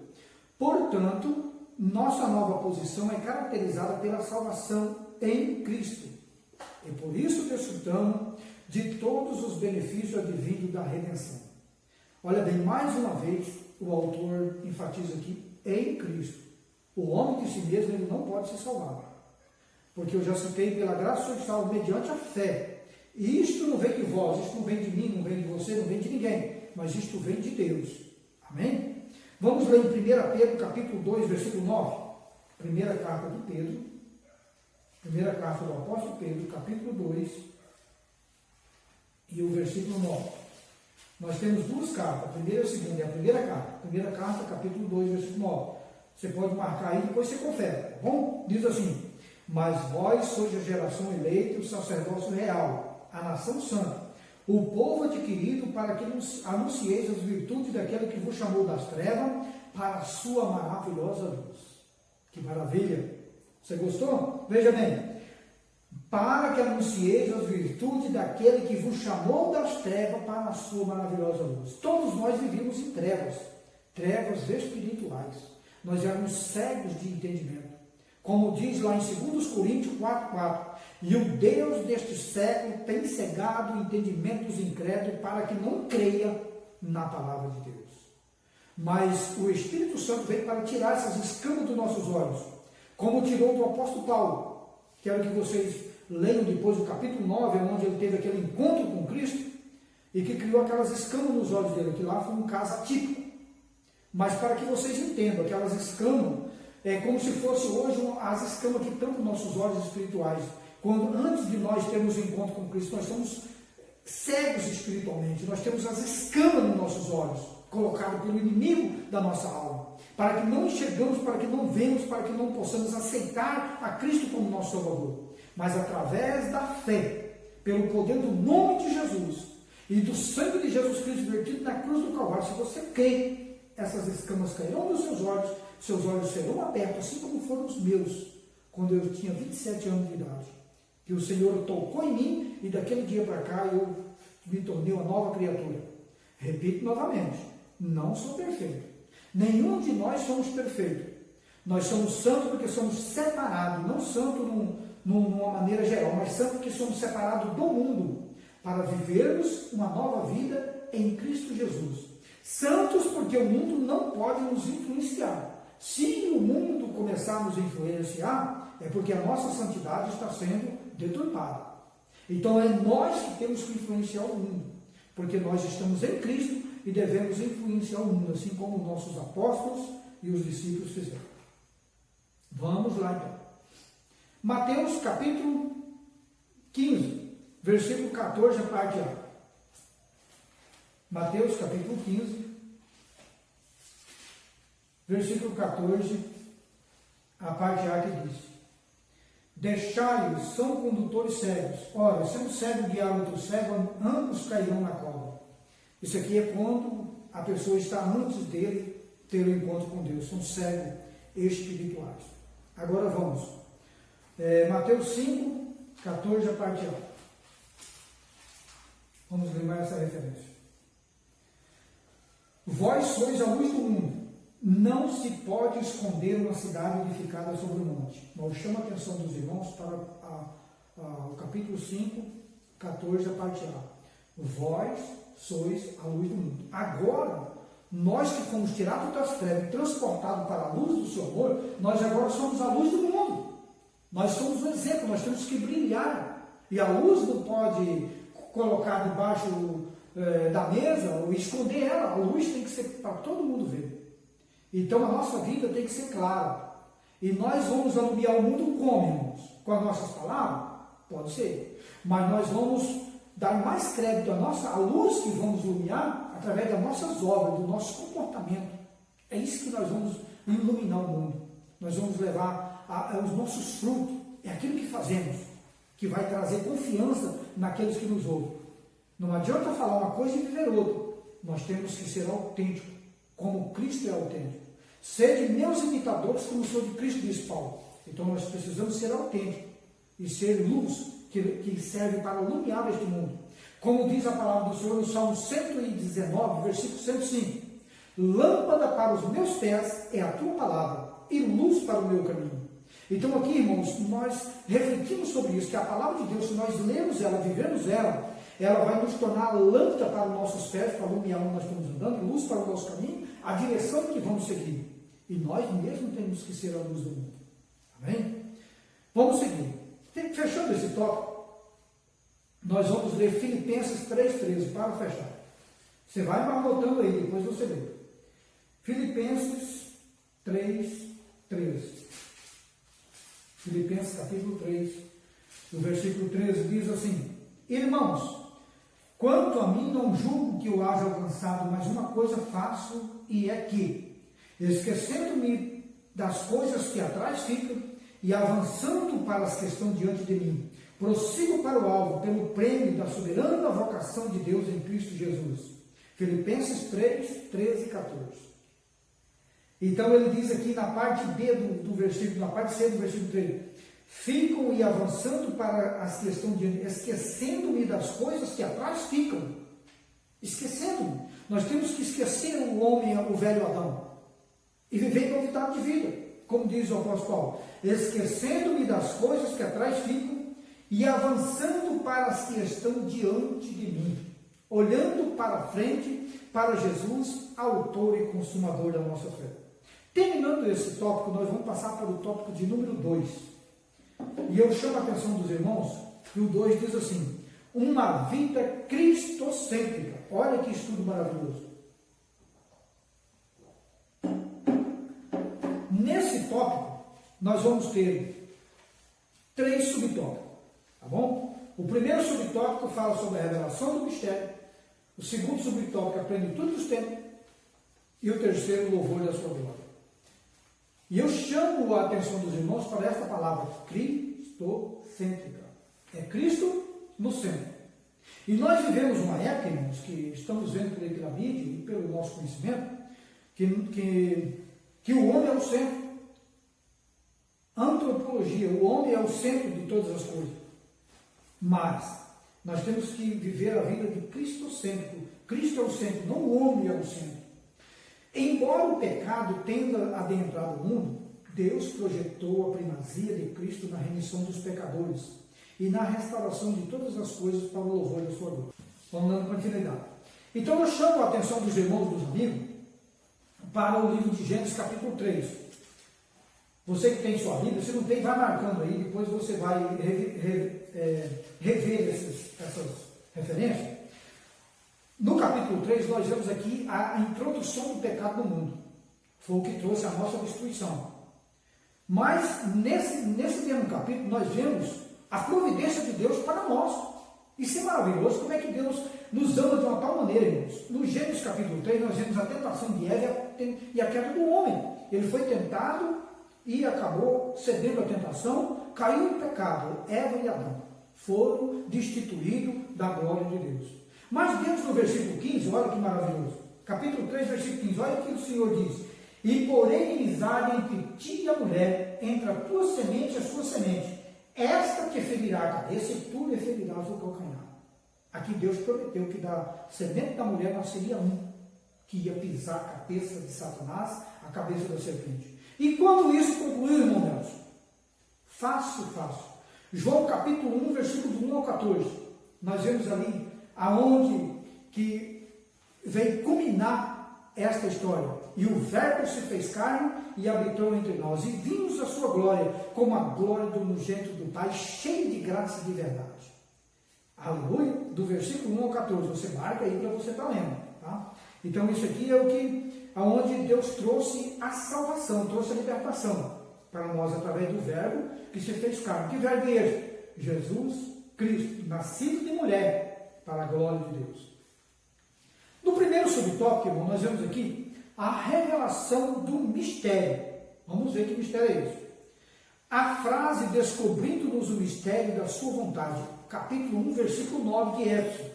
Portanto, nossa nova posição é caracterizada pela salvação em Cristo. E por isso desfrutamos de todos os benefícios advindos da redenção. Olha bem, mais uma vez, o autor enfatiza aqui, em Cristo. O homem de si mesmo ele não pode se salvar. Porque eu já citei, pela graça sois salvos mediante a fé. E isto não vem de vós, isto não vem de mim, não vem de você, não vem de ninguém. Mas isto vem de Deus. Amém? Vamos ler em 1 Pedro, capítulo 2, versículo 9. Primeira carta de Pedro. Primeira carta do apóstolo Pedro, capítulo 2. E o versículo 9. Nós temos duas cartas, a primeira e a segunda. É a primeira carta. Primeira carta, capítulo 2, versículo 9. Você pode marcar aí, depois você confere, tá bom? Diz assim: mas vós sois a geração eleita, o sacerdócio real, a nação santa, o povo adquirido, para que anuncieis as virtudes daquele que vos chamou das trevas para a sua maravilhosa luz. Que maravilha! Você gostou? Veja bem. Para que anuncieis as virtudes daquele que vos chamou das trevas para a sua maravilhosa luz. Todos nós vivíamos em trevas, trevas espirituais. Nós éramos cegos de entendimento. Como diz lá em 2 Coríntios 4,4, e o Deus deste século tem cegado o entendimento dos incrédulos para que não creia na palavra de Deus. Mas o Espírito Santo veio para tirar essas escamas dos nossos olhos, como tirou do apóstolo Paulo. Quero que vocês leiam depois o capítulo 9, onde ele teve aquele encontro com Cristo, e que criou aquelas escamas nos olhos dele, que lá foi um caso atípico. Mas para que vocês entendam, aquelas escamas, é como se fosse hoje as escamas que tampam nossos olhos espirituais. Quando antes de nós termos um encontro com Cristo, nós somos cegos espiritualmente, nós temos as escamas nos nossos olhos, colocadas pelo inimigo da nossa alma, para que não enxergamos, para que não vemos, para que não possamos aceitar a Cristo como nosso Salvador. Mas através da fé, pelo poder do nome de Jesus e do sangue de Jesus Cristo vertido na cruz do Calvário, se você crê, essas escamas cairão dos seus olhos serão abertos, assim como foram os meus, quando eu tinha 27 anos de idade. Que o Senhor tocou em mim e daquele dia para cá eu me tornei uma nova criatura. Repito novamente, não sou perfeito. Nenhum de nós somos perfeitos. Nós somos santos porque somos separados, não santos numa maneira geral, mas santos porque somos separados do mundo, para vivermos uma nova vida em Cristo Jesus. Santos porque o mundo não pode nos influenciar. Se o mundo começar a nos influenciar, é porque a nossa santidade está sendo deturpada. Então é nós que temos que influenciar o mundo, porque nós estamos em Cristo e devemos influenciar o mundo, assim como nossos apóstolos e os discípulos fizeram. Vamos lá então. Mateus capítulo 15, versículo 14, a parte A. Mateus capítulo 15, versículo 14, a parte A, que diz: deixai-os, são condutores cegos. Ora, se um cego guiar outro cego, ambos cairão na cova. Isso aqui é quando a pessoa está antes dele ter o encontro com Deus. São cegos espirituais. Agora vamos. Mateus 5, 14, a parte A. Vamos lembrar essa referência. Vós sois a luz do mundo. Não se pode esconder uma cidade edificada sobre o monte. Nós chamamos a atenção dos irmãos para o capítulo 5, 14, a parte A. Vós sois a luz do mundo. Agora, nós que fomos tirados das trevas e transportados para a luz do seu amor, nós agora somos a luz do mundo. Nós somos um exemplo, nós temos que brilhar. E a luz não pode colocar debaixo da mesa ou esconder ela. A luz tem que ser para todo mundo ver. Então a nossa vida tem que ser clara. E nós vamos alumiar o mundo como, irmãos? Com as nossas palavras? Pode ser. Mas nós vamos dar mais crédito à luz que vamos iluminar através das nossas obras, do nosso comportamento. É isso que nós vamos iluminar o mundo. Nós vamos levar os nossos frutos. É aquilo que fazemos, que vai trazer confiança naqueles que nos ouvem. Não adianta falar uma coisa e viver outra. Nós temos que ser autênticos, como Cristo é autêntico. Sede meus imitadores, como sou de Cristo, diz Paulo. Então nós precisamos ser autênticos e ser luz que serve para iluminar este mundo. Como diz a palavra do Senhor no Salmo 119, versículo 105. Lâmpada para os meus pés é a tua palavra e luz para o meu caminho. Então aqui, irmãos, nós refletimos sobre isso, que a palavra de Deus, se nós lemos ela, vivemos ela, ela vai nos tornar lâmpada para os nossos pés, para iluminar onde nós estamos andando, luz para o nosso caminho, a direção que vamos seguir. E nós mesmos temos que ser a luz do mundo. Amém? Vamos seguir. Fechando esse tópico, nós vamos ler Filipenses 3,13, para fechar. Você vai anotando aí, depois você lê. Filipenses 3,13. Filipenses capítulo 3, o versículo 13 diz assim: irmãos, quanto a mim, não julgo que eu haja alcançado, mas uma coisa faço, e é que, esquecendo-me das coisas que atrás ficam, e avançando para as que estão diante de mim, prossigo para o alvo, pelo prêmio da soberana vocação de Deus em Cristo Jesus. Filipenses 3, 13 e 14. Então ele diz aqui na parte B do versículo, na parte C do versículo 3, ficam e avançando para as que estão diante, esquecendo-me das coisas que atrás ficam. Esquecendo-me. Nós temos que esquecer o homem, o velho Adão, e viver em novidade de vida, como diz o apóstolo Paulo. Esquecendo-me das coisas que atrás ficam e avançando para as que estão diante de mim, olhando para frente, para Jesus, autor e consumador da nossa fé. Terminando esse tópico, nós vamos passar para o tópico de número 2. E eu chamo a atenção dos irmãos, que o 2 diz assim: uma vida cristocêntrica. Olha que estudo maravilhoso. Nesse tópico, nós vamos ter 3 subtópicos, tá bom? O primeiro subtópico fala sobre a revelação do mistério. O segundo subtópico é a plenitude dos tempos. E o terceiro, o louvor da sua glória. E eu chamo a atenção dos irmãos para esta palavra, cristocêntrica. É Cristo no centro. E nós vivemos uma época, irmãos, que estamos vendo pela mídia e pelo nosso conhecimento, que o homem é o centro. Antropologia, o homem é o centro de todas as coisas. Mas nós temos que viver a vida de cristocêntrico. Cristo é o centro, não o homem é o centro. Embora o pecado tenha adentrado o mundo, Deus projetou a primazia de Cristo na remissão dos pecadores e na restauração de todas as coisas para o louvor da sua glória. Vamos dando continuidade. Então eu chamo a atenção dos irmãos e dos amigos para o livro de Gênesis capítulo 3. Você que tem sua Bíblia, se não tem, vai marcando aí, depois você vai rever essas referências. No capítulo 3 nós vemos aqui a introdução do pecado no mundo. Foi o que trouxe a nossa destruição. Mas nesse mesmo capítulo nós vemos a providência de Deus para nós. Isso é maravilhoso, como é que Deus nos ama de uma tal maneira, irmãos. No Gênesis capítulo 3 nós vemos a tentação de Eva e a queda do homem. Ele foi tentado e acabou cedendo à tentação, caiu em pecado. Eva e Adão foram destituídos da glória de Deus. Mas Deus, no versículo 15, olha que maravilhoso. Capítulo 3, versículo 15, olha o que o Senhor diz. E porém inimizade entre ti e a mulher, entre a tua semente e a sua semente. Esta te ferirá a cabeça e tu lhe ferirás o calcanhar. Aqui Deus prometeu que da semente da mulher nasceria um, que ia pisar a cabeça de Satanás, a cabeça da serpente. E quando isso concluiu, irmão Nelson? Fácil. João capítulo 1, versículos 1 ao 14. Nós vemos ali aonde que veio culminar esta história. E o verbo se fez carne e habitou entre nós. E vimos a sua glória, como a glória do unigênito do Pai, cheio de graça e de verdade. Aleluia. Do versículo 1 ao 14. Você marca aí para você estar lendo. Tá? Então isso aqui é o que, aonde Deus trouxe a salvação, trouxe a libertação para nós através do verbo que se fez carne. Que verbo é esse? Jesus Cristo, nascido de mulher, para a glória de Deus. No primeiro subtópico, irmão, nós vemos aqui a revelação do mistério. Vamos ver que mistério é esse. A frase descobrindo-nos o mistério da sua vontade, capítulo 1, versículo 9 de Éfeso,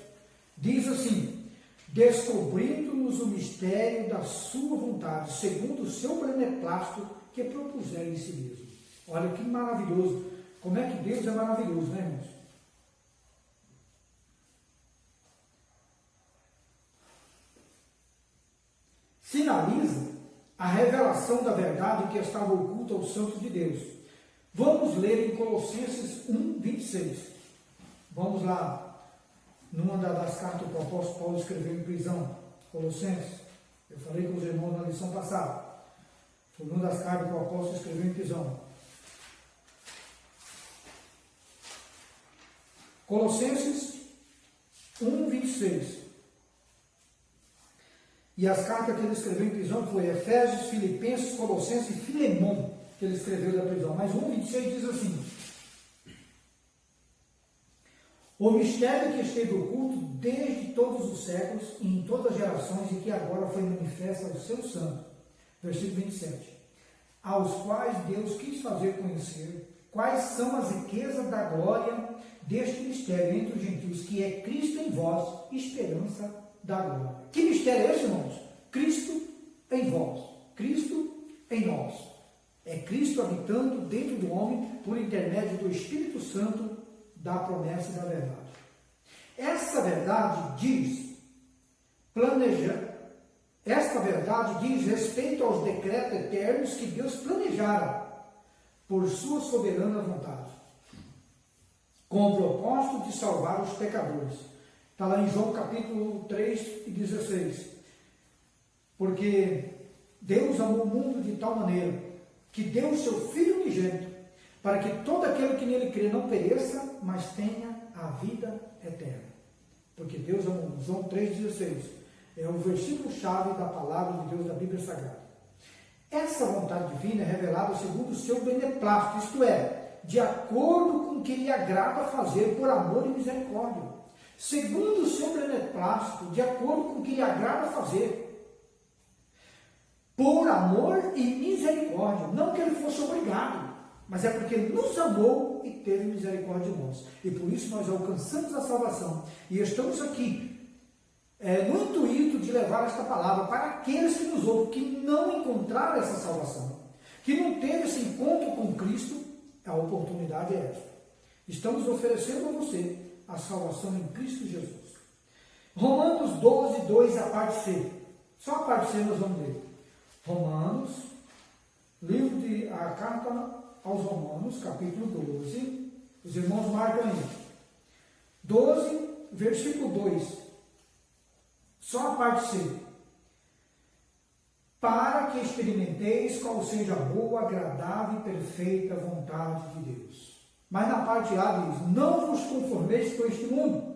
diz assim: descobrindo-nos o mistério da sua vontade, segundo o seu beneplácito que propuseram em si mesmo. Olha que maravilhoso. Como é que Deus é maravilhoso, né, irmãos? Sinaliza a revelação da verdade que estava oculta aos santos de Deus. Vamos ler em Colossenses 1, 26. Vamos lá, numa das cartas que o apóstolo Paulo escreveu em prisão, Colossenses. Eu falei com os irmãos na lição passada. Foi uma das cartas que o apóstolo escreveu em prisão. Colossenses 1, 26. E as cartas que ele escreveu em prisão foi Efésios, Filipenses, Colossenses e Filemon, que ele escreveu da prisão. Mas 1,26 diz assim: o mistério que esteve oculto desde todos os séculos e em todas as gerações e que agora foi manifesto aos seus santos. Versículo 27. Aos quais Deus quis fazer conhecer quais são as riquezas da glória deste mistério entre os gentios, que é Cristo em vós, esperança da glória. Que mistério é esse, irmãos? Cristo em vós, Cristo em nós. É Cristo habitando dentro do homem por intermédio do Espírito Santo da promessa e da verdade. Essa verdade diz respeito aos decretos eternos que Deus planejara por sua soberana vontade, com o propósito de salvar os pecadores. Está lá em João capítulo 3 e 16. Porque Deus amou o mundo de tal maneira que deu o seu Filho unigênito, para que todo aquele que nele crê não pereça, mas tenha a vida eterna. Porque Deus amou. João 3,16 é o versículo-chave da palavra de Deus da Bíblia Sagrada. Essa vontade divina é revelada segundo o seu beneplácito, isto é, de acordo com o que lhe agrada fazer por amor e misericórdia. Segundo o seu beneplácito, de acordo com o que lhe agrada fazer, por amor e misericórdia. Não que ele fosse obrigado, mas é porque ele nos amou e teve misericórdia de nós. E por isso nós alcançamos a salvação. E estamos aqui no intuito de levar esta palavra para aqueles que nos ouvem, que não encontraram essa salvação, que não teve esse encontro com Cristo. A oportunidade é esta. Estamos oferecendo a você a salvação em Cristo Jesus. Romanos 12, 2, a parte C. Só a parte C nós vamos ler. Romanos, livro de a carta aos Romanos, capítulo 12, os irmãos marcam aí, 12, versículo 2, só a parte C. Para que experimenteis qual seja a boa, agradável e perfeita vontade de Deus. Mas na parte A diz, não vos conformeis com este mundo,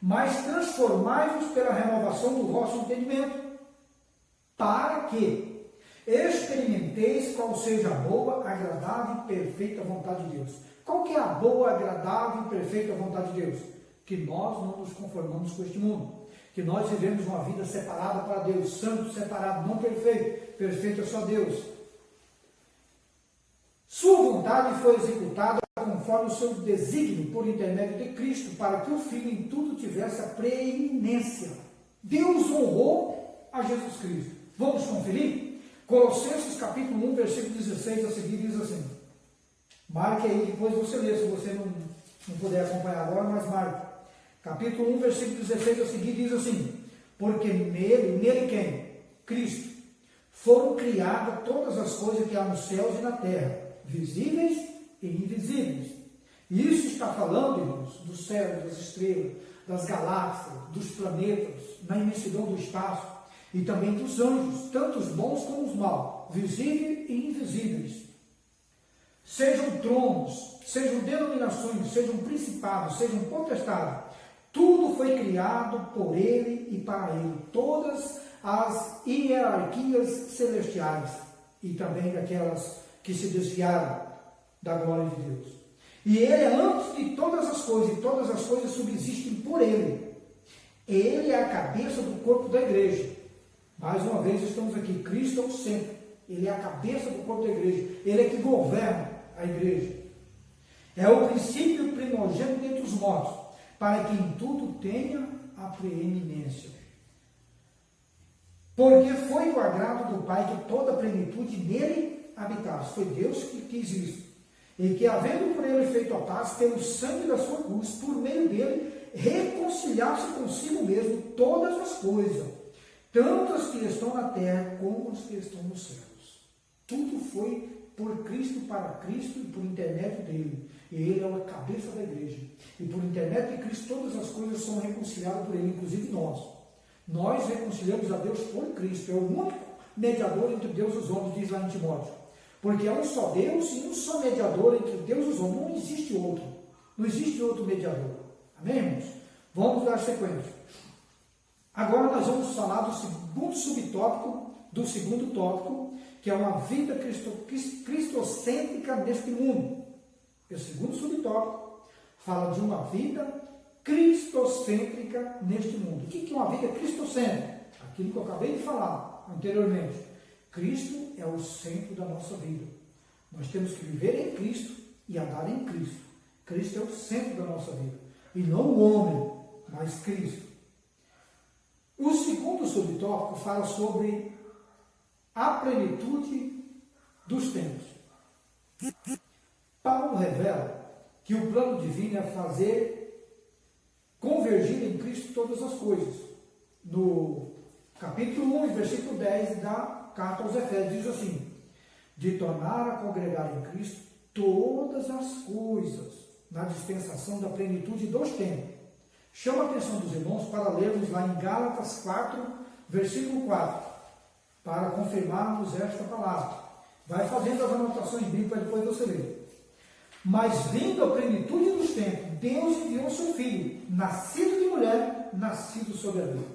mas transformai-vos pela renovação do vosso entendimento, para que experimenteis qual seja a boa, agradável e perfeita vontade de Deus. Qual que é a boa, agradável e perfeita vontade de Deus? Que nós não nos conformamos com este mundo, que nós vivemos uma vida separada para Deus, santo, separado, não perfeito, perfeito é só Deus. Sua vontade foi executada conforme o seu desígnio por intermédio de Cristo, para que o Filho em tudo tivesse a preeminência. Deus honrou a Jesus Cristo. Vamos conferir? Colossenses capítulo 1, versículo 16 a seguir diz assim. Marque aí, depois você lê, se você não puder acompanhar agora, mas marque. Capítulo 1, versículo 16 a seguir diz assim, porque nele quem? Cristo, foram criadas todas as coisas que há nos céus e na terra, visíveis e invisíveis. E isso está falando, irmãos, dos céus, das estrelas, das galáxias, dos planetas, na imensidão do espaço, e também dos anjos, tanto os bons como os maus, visíveis e invisíveis. Sejam tronos, sejam denominações, sejam principados, sejam potestades, tudo foi criado por Ele e para Ele. Todas as hierarquias celestiais e também daquelas que se desviaram da glória de Deus. E Ele é antes de todas as coisas, e todas as coisas subsistem por Ele. Ele é a cabeça do corpo da igreja. Mais uma vez estamos aqui, Cristo é o centro. Ele é a cabeça do corpo da igreja. Ele é que governa a igreja. É o princípio primogênito dentre os mortos, para que em tudo tenha a preeminência. Porque foi o agrado do Pai que toda a plenitude nele habitasse. Foi Deus que quis isso. E que, havendo por ele feito a paz, pelo sangue da sua cruz, por meio dele, reconciliasse consigo mesmo todas as coisas, tanto as que estão na terra como as que estão nos céus. Tudo foi por Cristo, para Cristo e por intermédio dele. E ele é a cabeça da igreja. E por intermédio de Cristo todas as coisas são reconciliadas por ele, inclusive nós. Nós reconciliamos a Deus por Cristo. É o único mediador entre Deus e os homens, diz lá em Timóteo. Porque é um só Deus e um só mediador entre Deus e os homens. Não existe outro. Não existe outro mediador. Amém, irmãos? Vamos dar sequência. Agora nós vamos falar do segundo subtópico, do segundo tópico, que é uma vida cristocêntrica neste mundo. O segundo subtópico fala de uma vida cristocêntrica neste mundo. O que é uma vida cristocêntrica? Aquilo que eu acabei de falar anteriormente. Cristo é o centro da nossa vida. Nós temos que viver em Cristo e andar em Cristo. Cristo é o centro da nossa vida. E não o homem, mas Cristo. O segundo subtópico fala sobre a plenitude dos tempos. Paulo revela que o plano divino é fazer convergir em Cristo todas as coisas. No capítulo 1, versículo 10 da carta aos Efésios, diz assim, de tornar a congregar em Cristo todas as coisas, na dispensação da plenitude dos tempos. Chama a atenção dos irmãos para lermos lá em Gálatas 4, versículo 4, para confirmarmos esta palavra. Vai fazendo as anotações bíblicas, depois você lê. Mas vindo a plenitude dos tempos, Deus enviou seu Filho, nascido de mulher, nascido sob a lei.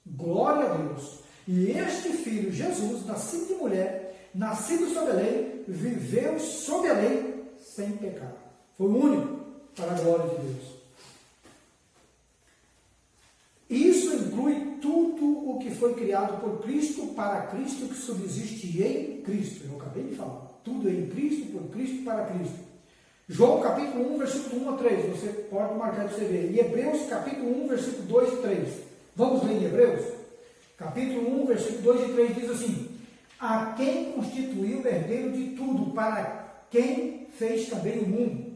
Glória a Deus! E este Filho, Jesus, nascido de mulher, nascido sob a lei, viveu sob a lei sem pecado. Foi o único para a glória de Deus. Isso inclui tudo o que foi criado por Cristo, para Cristo, que subsiste em Cristo. Eu acabei de falar. Tudo é em Cristo, por Cristo, para Cristo. João capítulo 1, versículo 1 a 3. Você pode marcar para você ver. E Hebreus capítulo 1, versículo 2 e 3. Vamos ler em Hebreus? Capítulo 1, versículo 2 e 3 diz assim: a quem constituiu o herdeiro de tudo, para quem fez também o mundo.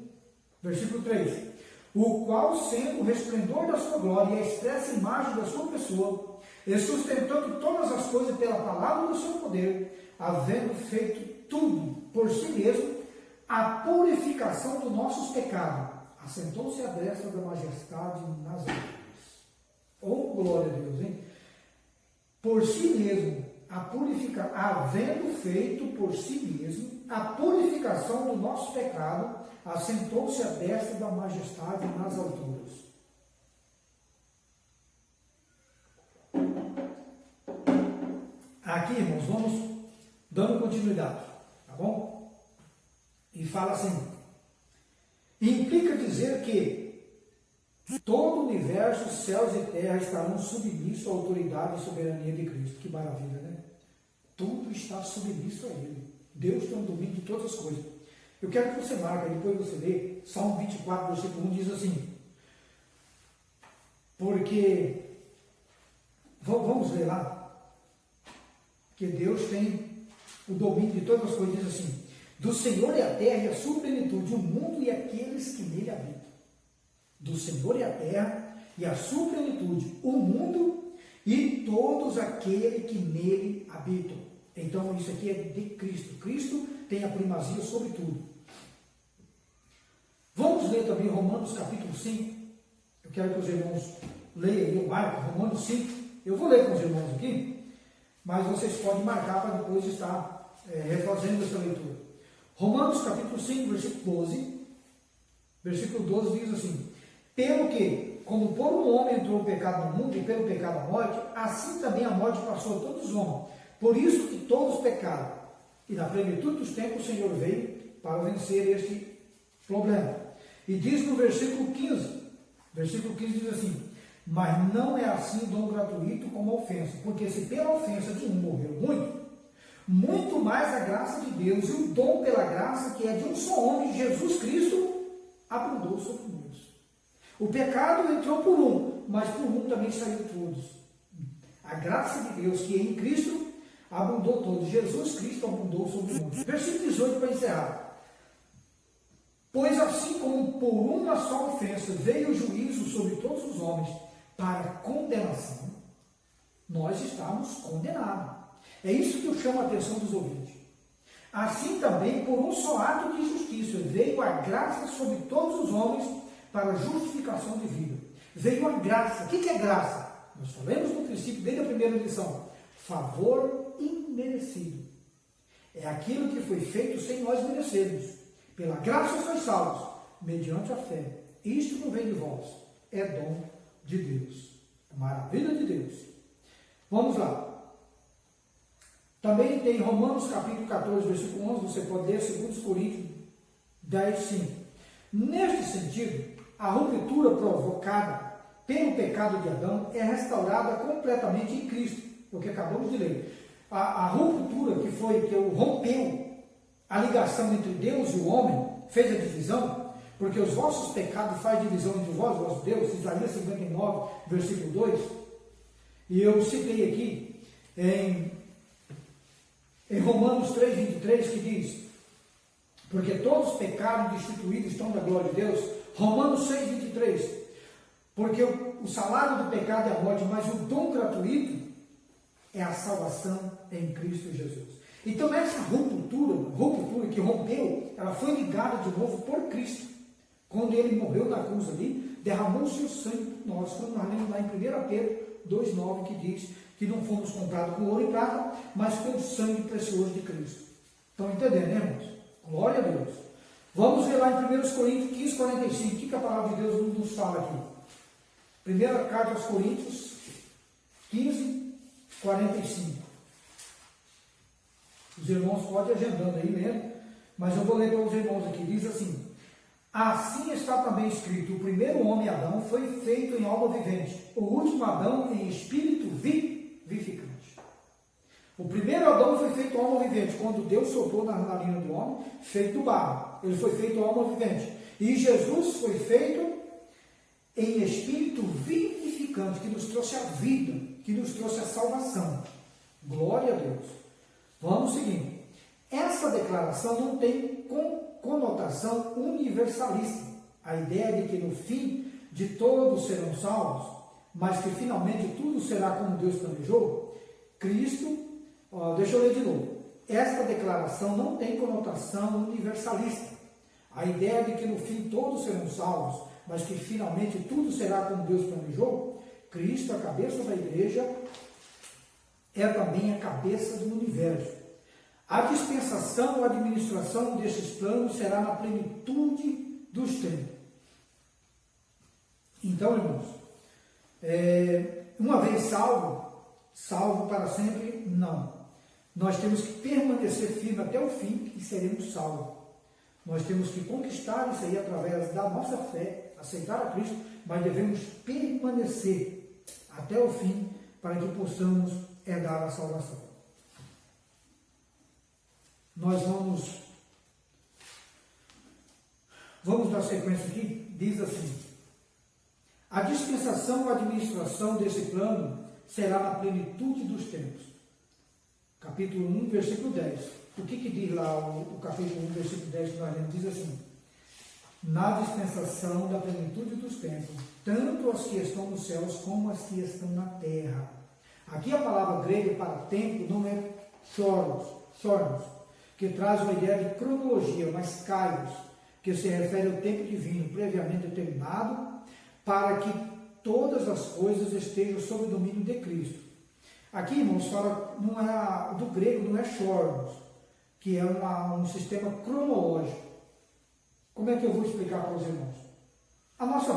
Versículo 3. O qual, sendo o resplendor da sua glória e a expressa imagem da sua pessoa, e sustentando todas as coisas pela palavra do seu poder, havendo feito tudo por si mesmo, a purificação dos nossos pecados. Assentou-se à destra da majestade nas alturas. Oh, glória a Deus, hein? Por si mesmo, havendo feito por si mesmo a purificação do nosso pecado, assentou-se à destra da majestade nas alturas. Aqui, irmãos, vamos dando continuidade, tá bom? E fala assim: implica dizer que todo o universo, céus e terra estarão submissos à autoridade e soberania de Cristo. Que maravilha, né? Tudo está submisso a Ele. Deus tem o domínio de todas as coisas. Eu quero que você marque, depois você lê, Salmo 24, versículo 1, diz assim, porque, vamos ler lá, que Deus tem o domínio de todas as coisas, diz assim: do Senhor é a terra e a sua plenitude, o mundo e aqueles que nele habitam. Do Senhor é a terra e a sua plenitude, o mundo e todos aqueles que nele habitam. Então isso aqui é de Cristo. Cristo tem a primazia sobre tudo. Vamos ler também Romanos capítulo 5. Eu quero que os irmãos leiam aí o marco, Romanos 5. Eu vou ler com os irmãos aqui, mas vocês podem marcar para depois estar refazendo essa leitura. Romanos capítulo 5, versículo 12. Versículo 12 diz assim: pelo que, como por um homem entrou o pecado no mundo, e pelo pecado a morte, assim também a morte passou a todos os homens. Por isso que todos pecaram. E na plenitude dos tempos o Senhor veio para vencer este problema. E diz no versículo 15, diz assim: mas não é assim o dom gratuito como a ofensa, porque se pela ofensa de um morreu muito mais a graça de Deus e o dom pela graça que é de um só homem, Jesus Cristo, abundou sobre muitos. O pecado entrou por um, mas por um também saíram todos. A graça de Deus que é em Cristo abundou todos. Jesus Cristo abundou sobre muitos. Versículo 18 para encerrar. Pois assim como por uma só ofensa veio o juízo sobre todos os homens para condenação, nós estamos condenados. É isso que eu chamo a atenção dos ouvintes. Assim também, por um só ato de justiça, veio a graça sobre todos os homens para justificação de vida. Veio a graça. O que é graça? Nós falamos no princípio, desde a primeira lição. Favor imerecido. É aquilo que foi feito sem nós merecermos. Pela graça sois salvos, mediante a fé. Isto não vem de vós, é dom de Deus. Maravilha de Deus. Vamos lá. Também tem Romanos capítulo 14, versículo 11, você pode ler 2 Coríntios 10, 5. Neste sentido, a ruptura provocada pelo pecado de Adão é restaurada completamente em Cristo, porque acabamos de ler. A ruptura que rompeu a ligação entre Deus e o homem, fez a divisão, porque os vossos pecados fazem divisão entre vós e o vosso Deus, Isaías 59, versículo 2. E eu citei aqui em Romanos 3, 23, que diz: porque todos os pecados destituídos estão da glória de Deus. Romanos 6, 23, porque o salário do pecado é a morte, mas o dom gratuito é a salvação em Cristo Jesus. Então essa ruptura que rompeu, ela foi ligada de novo por Cristo. Quando ele morreu na cruz ali, derramou o seu sangue por nós. Quando nós lemos lá em 1 Pedro 2,9, que diz que não fomos comprados com ouro e prata, mas com o sangue precioso de Cristo. Estão entendendo, né, irmãos? Glória a Deus. Vamos ver lá em 1 Coríntios 15, 45. O que a palavra de Deus nos fala aqui? Primeira carta aos Coríntios 15, 45. Os irmãos podem ir agendando aí mesmo, mas eu vou ler para os irmãos aqui. Diz assim: assim está também escrito: o primeiro homem, Adão, foi feito em alma vivente, o último Adão em espírito vivificante. O primeiro Adão foi feito alma vivente, quando Deus soltou na narina do homem, feito do barro. Ele foi feito alma vivente. E Jesus foi feito em espírito vivificante, que nos trouxe a vida, que nos trouxe a salvação. Glória a Deus. Vamos seguindo. Essa declaração não tem conotação universalista. A ideia de que no fim de todos serão salvos, mas que finalmente tudo será como Deus planejou. Cristo, deixa eu ler de novo. esta declaração não tem conotação universalista. A ideia de que no fim todos serão salvos, mas que finalmente tudo será como Deus planejou, Cristo, a cabeça da igreja, é também a cabeça do universo. A dispensação ou administração desses planos será na plenitude dos tempos. Então, irmãos, uma vez salvo para sempre? Não. Nós temos que permanecer firme até o fim e seremos salvos. Nós temos que conquistar isso aí através da nossa fé, aceitar a Cristo, mas devemos permanecer até o fim para que possamos herdar a salvação. Nós vamos dar sequência aqui, diz assim: a dispensação ou administração desse plano será na plenitude dos tempos. Capítulo 1, versículo 10. O que diz lá o capítulo 1, versículo 10 que nós lemos? Diz assim: na dispensação da plenitude dos tempos, tanto as que estão nos céus como as que estão na terra. Aqui a palavra grega para tempo não é chornos, que traz uma ideia de cronologia, mas kairos, que se refere ao tempo divino previamente determinado, para que todas as coisas estejam sob o domínio de Cristo. Aqui, irmãos, fala, do grego não é chornos, que é um sistema cronológico. Como é que eu vou explicar para os irmãos? A nossa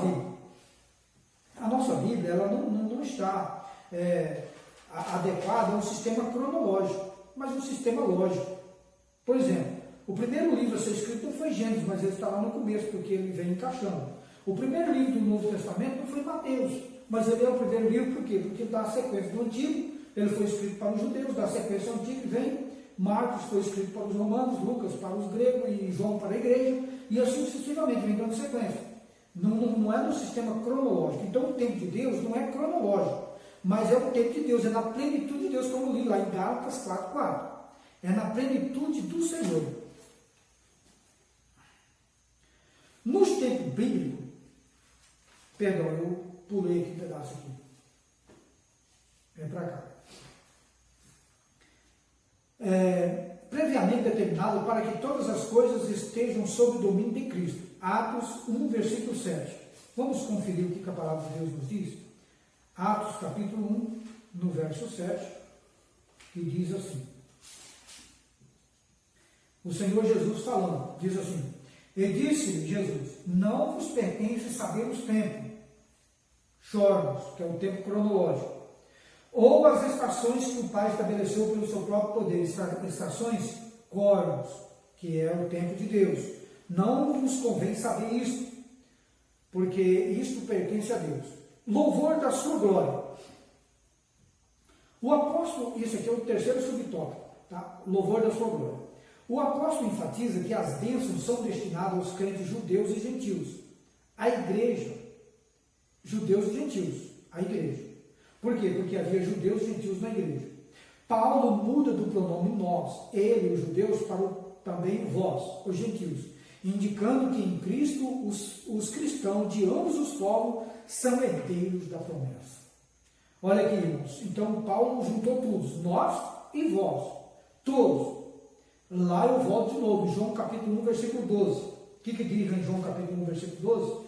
Bíblia, ela não está adequada a um sistema cronológico, mas um sistema lógico. Por exemplo, o primeiro livro a ser escrito não foi Gênesis, mas ele está lá no começo, porque ele vem encaixando. O primeiro livro do Novo Testamento não foi Mateus, mas ele é o primeiro livro, por quê? Porque dá a sequência do Antigo, ele foi escrito para os judeus, da sequência do Antigo vem Marcos, foi escrito para os romanos, Lucas para os gregos e João para a igreja, e assim sucessivamente, vem dando sequência. Não é no sistema cronológico. Então o tempo de Deus não é cronológico, mas é o tempo de Deus, é na plenitude de Deus, como eu li lá em Gálatas 4:4. É na plenitude do Senhor. Nos tempos bíblicos, perdão, eu pulei aqui um pedaço aqui. Vem para cá. Previamente determinado para que todas as coisas estejam sob o domínio de Cristo. Atos 1, versículo 7. Vamos conferir o que a palavra de Deus nos diz? Atos capítulo 1, no verso 7, que diz assim. O Senhor Jesus falando, diz assim: e disse Jesus, não vos pertence saber os tempos, chornos, que é o tempo cronológico, ou as estações que o Pai estabeleceu pelo seu próprio poder, estações, cornos, que é o tempo de Deus. Não vos convém saber isto, porque isto pertence a Deus. Louvor da sua glória. O apóstolo, isso aqui é o terceiro subtópico, tá? Louvor da sua glória. O apóstolo enfatiza que as bênçãos são destinadas aos crentes judeus e gentios. A igreja, judeus e gentios, a igreja. Por quê? Porque havia judeus e gentios na igreja. Paulo muda do pronome nós, ele, os judeus, para também vós, os gentios, indicando que em Cristo os cristãos de ambos os povos são herdeiros da promessa. Olha aqui, irmãos. Então Paulo juntou todos, nós e vós, todos. Lá eu volto de novo, em João capítulo 1, versículo 12. O que diz em João capítulo 1, versículo 12?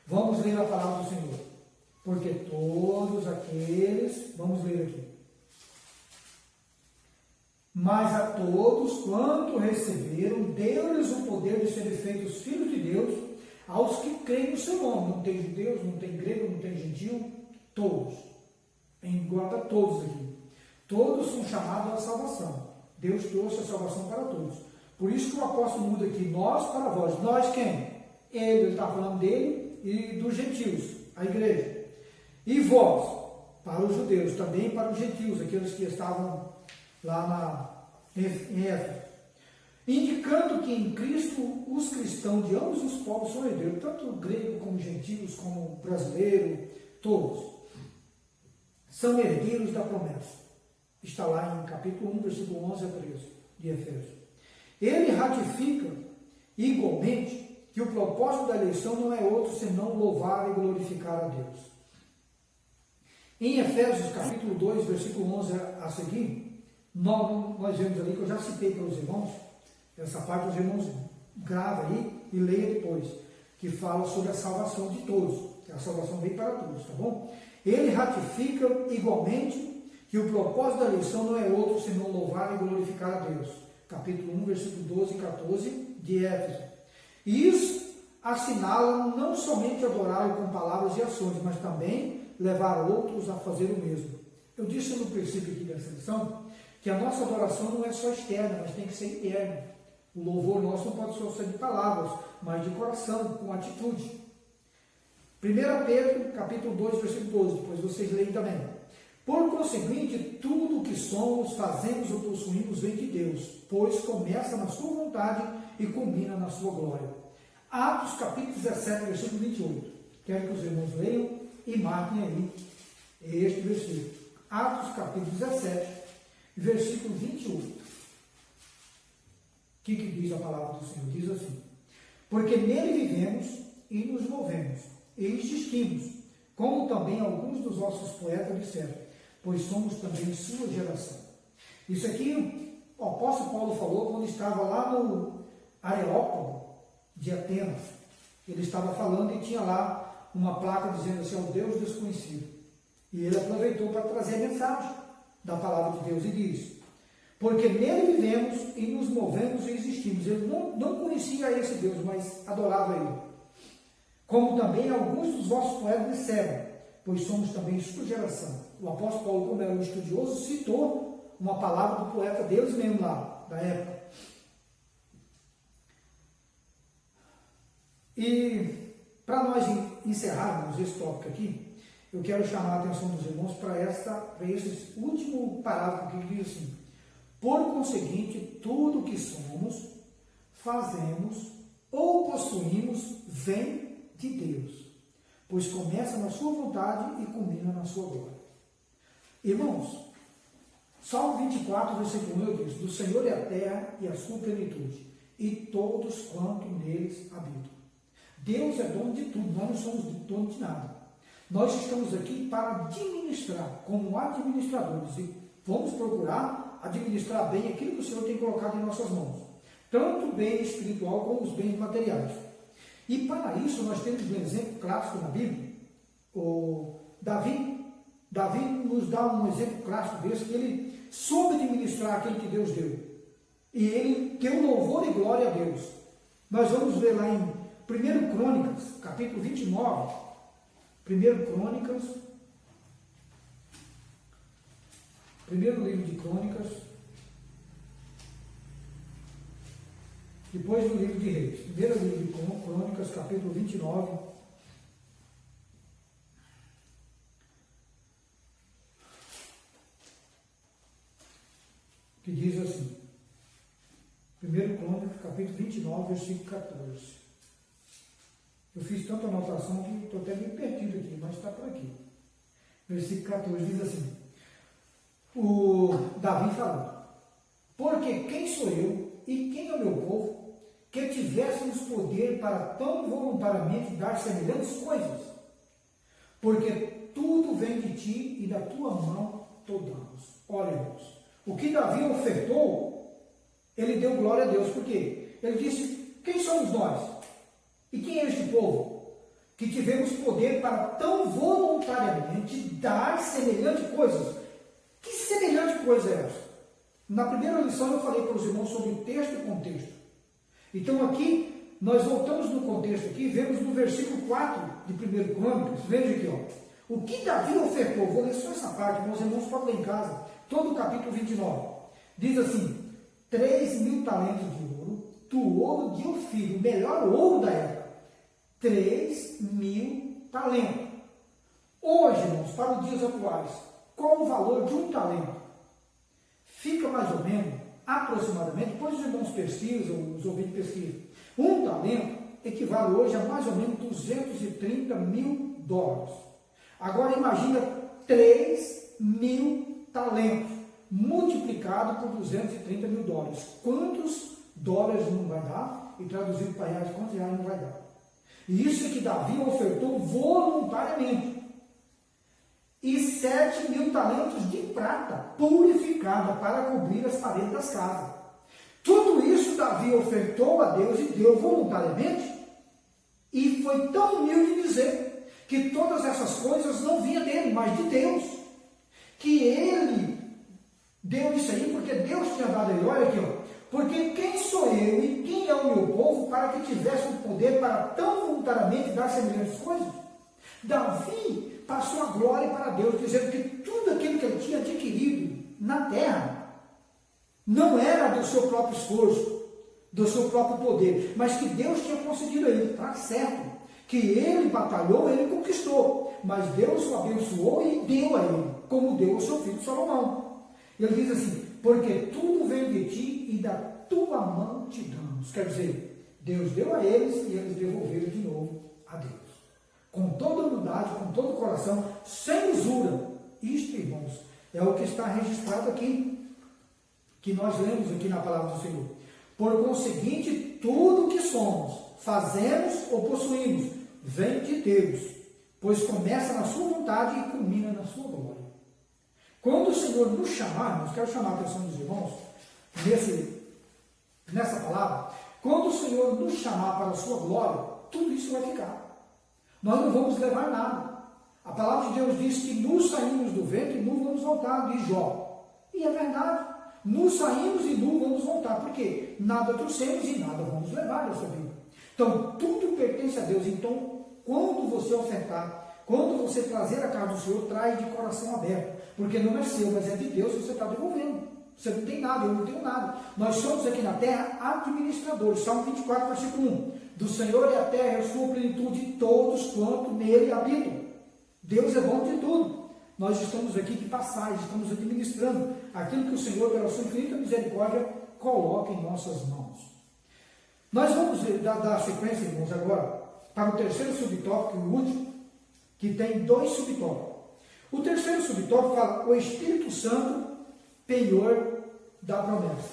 Vamos ler a palavra do Senhor. Porque todos aqueles, vamos ler aqui. Mas a todos quanto receberam, deu-lhes o poder de serem feitos filhos de Deus, aos que creem no seu nome. Não tem judeus, não tem grego, não tem gentil, todos. Engloba todos aqui. Todos são chamados à salvação. Deus trouxe a salvação para todos. Por isso que o apóstolo muda aqui, nós para vós. Nós quem? Ele está falando dele e dos gentios, a igreja. E vós, para os judeus, também para os gentios, aqueles que estavam lá em Éfeso. Indicando que em Cristo os cristãos de ambos os povos são herdeiros, tanto grego como gentios, como brasileiro, todos. São herdeiros da promessa. Está lá em capítulo 1, versículo 11 a 13 de Efésios. Ele ratifica igualmente que o propósito da eleição não é outro senão louvar e glorificar a Deus. Em Efésios capítulo 2, versículo 11 a seguir, nós vemos ali, que eu já citei para os irmãos, essa parte os irmãos gravam aí e leiam depois, que fala sobre a salvação de todos, que a salvação vem para todos, tá bom? Ele ratifica igualmente que o propósito da eleição não é outro senão louvar e glorificar a Deus. Capítulo 1, versículo 12 e 14 de Éfeso. E isso assinala não somente adorá-lo com palavras e ações, mas também levar outros a fazer o mesmo. Eu disse no princípio aqui dessa lição que a nossa adoração não é só externa, mas tem que ser interna. O louvor nosso não pode só ser de palavras, mas de coração, com atitude. 1 Pedro, capítulo 2, versículo 12, depois vocês leem também. Por conseguinte, tudo o que somos, fazemos ou possuímos vem de Deus, pois começa na sua vontade e culmina na sua glória. Atos, capítulo 17, versículo 28. Quero que os irmãos leiam e marquem aí este versículo. Atos, capítulo 17, versículo 28. O que diz a palavra do Senhor? Diz assim: porque nele vivemos e nos movemos e existimos, como também alguns dos nossos poetas disseram, pois somos também sua geração. Isso aqui o apóstolo Paulo falou quando estava lá no Areópago de Atenas. Ele estava falando e tinha lá uma placa dizendo assim: ao Deus desconhecido. E ele aproveitou para trazer a mensagem da palavra de Deus e diz: porque nele vivemos e nos movemos e existimos. Ele não conhecia esse Deus, mas adorava ele. Como também alguns dos vossos poetas disseram, pois somos também sua geração. O apóstolo Paulo, como era um estudioso, citou uma palavra do poeta deles mesmo lá, da época. E para nós encerrarmos esse tópico aqui, eu quero chamar a atenção dos irmãos para esse último parágrafo que diz assim: por conseguinte, tudo o que somos, fazemos ou possuímos vem de Deus, pois começa na sua vontade e culmina na sua glória. Irmãos, Salmo 24, versículo 1 diz: do Senhor é a terra e a sua plenitude, e todos quanto neles habitam. Deus é dono de tudo, nós não somos dono de nada. Nós estamos aqui para administrar, como administradores, e vamos procurar administrar bem aquilo que o Senhor tem colocado em nossas mãos, tanto o bem espiritual como os bens materiais. E para isso nós temos um exemplo clássico na Bíblia. O Davi nos dá um exemplo clássico desse, que ele soube administrar aquilo que Deus deu. E ele deu louvor e glória a Deus. Nós vamos ver lá em 1 Crônicas, capítulo 29, 1 Crônicas, primeiro livro de Crônicas, depois do livro de Reis. Primeiro livro de Crônicas, capítulo 29, que diz assim, 1 Crônicas, capítulo 29, versículo 14. Eu fiz tanta anotação que estou até meio perdido aqui, mas está por aqui. Versículo 14 diz assim: o Davi falou: porque quem sou eu e quem é o meu povo que tivéssemos poder para tão voluntariamente dar semelhantes coisas? Porque tudo vem de ti e da tua mão tomamos. Olha, irmãos, o que Davi ofertou, ele deu glória a Deus. Por quê? Ele disse: quem somos nós? E quem é este povo? Que tivemos poder para tão voluntariamente dar semelhantes coisas. Que semelhante coisa é essa? Na primeira lição eu falei para os irmãos sobre o texto e contexto. Então aqui, nós voltamos no contexto aqui, vemos no versículo 4 de 1 Crônicas, veja aqui, ó. O que Davi ofertou, vou ler só essa parte, meus irmãos podem ler em casa, todo o capítulo 29. Diz assim: 3.000 talentos de ouro, do ouro de Ofir, o melhor ouro da época. 3.000 talentos. Hoje, irmãos, para os dias atuais, qual o valor de um talento? Fica mais ou menos, aproximadamente, depois os irmãos pesquisam, os ouvintes pesquisam, um talento equivale hoje a mais ou menos 230 mil dólares. Agora imagina 3.000 talentos multiplicado por 230 mil dólares. Quantos dólares não vai dar? E traduzido para reais, quantos reais não vai dar? E isso é que Davi ofertou voluntariamente. e 7.000 talentos de prata purificada para cobrir as paredes das casas. Tudo isso Davi ofertou a Deus e deu voluntariamente, e foi tão humilde dizer que todas essas coisas não vinham dele, mas de Deus, que ele deu isso aí porque Deus tinha dado a ele. Olha aqui, ó, porque quem sou eu e quem é o meu povo para que tivesse o poder para tão voluntariamente dar semelhantes coisas? Davi passou a glória para Deus, dizendo que tudo aquilo que ele tinha adquirido na terra não era do seu próprio esforço, do seu próprio poder, mas que Deus tinha concedido a ele. Está certo que ele batalhou, ele conquistou, mas Deus o abençoou e deu a ele, como deu ao seu filho Salomão. Ele diz assim: porque tudo vem de ti e da tua mão te damos. Quer dizer, Deus deu a eles e eles devolveram de novo a Deus, com toda humildade, com todo o coração, sem usura. Isto, irmãos, é o que está registrado aqui, que nós lemos aqui na palavra do Senhor. Por conseguinte, tudo o que somos, fazemos ou possuímos, vem de Deus, pois começa na sua vontade e culmina na sua glória. Quando o Senhor nos chamar, irmãos, quero chamar a atenção dos irmãos nessa palavra, quando o Senhor nos chamar para a sua glória, tudo isso vai ficar. Nós não vamos levar nada. A palavra de Deus diz que nos saímos do ventre e nu vamos voltar, diz Jó. E é verdade. Nos saímos e nu vamos voltar. Por quê? Nada trouxemos e nada vamos levar dessa vida. Então, tudo pertence a Deus. Então, quando você ofertar, quando você trazer a casa do Senhor, traz de coração aberto. Porque não é seu, mas é de Deus, você está devolvendo. Você não tem nada, eu não tenho nada. Nós somos aqui na terra administradores. Salmo 24, versículo 1. Do Senhor é a terra, a sua plenitude, todos quanto nele habitam. Deus é bom de tudo. Nós estamos aqui de passagem, estamos administrando aquilo que o Senhor, pela sua infinita misericórdia, coloca em nossas mãos. Nós vamos dar sequência, irmãos, agora para o terceiro subtópico, o último, que tem 2 subtópicos. O terceiro subtópico fala o Espírito Santo, penhor da promessa.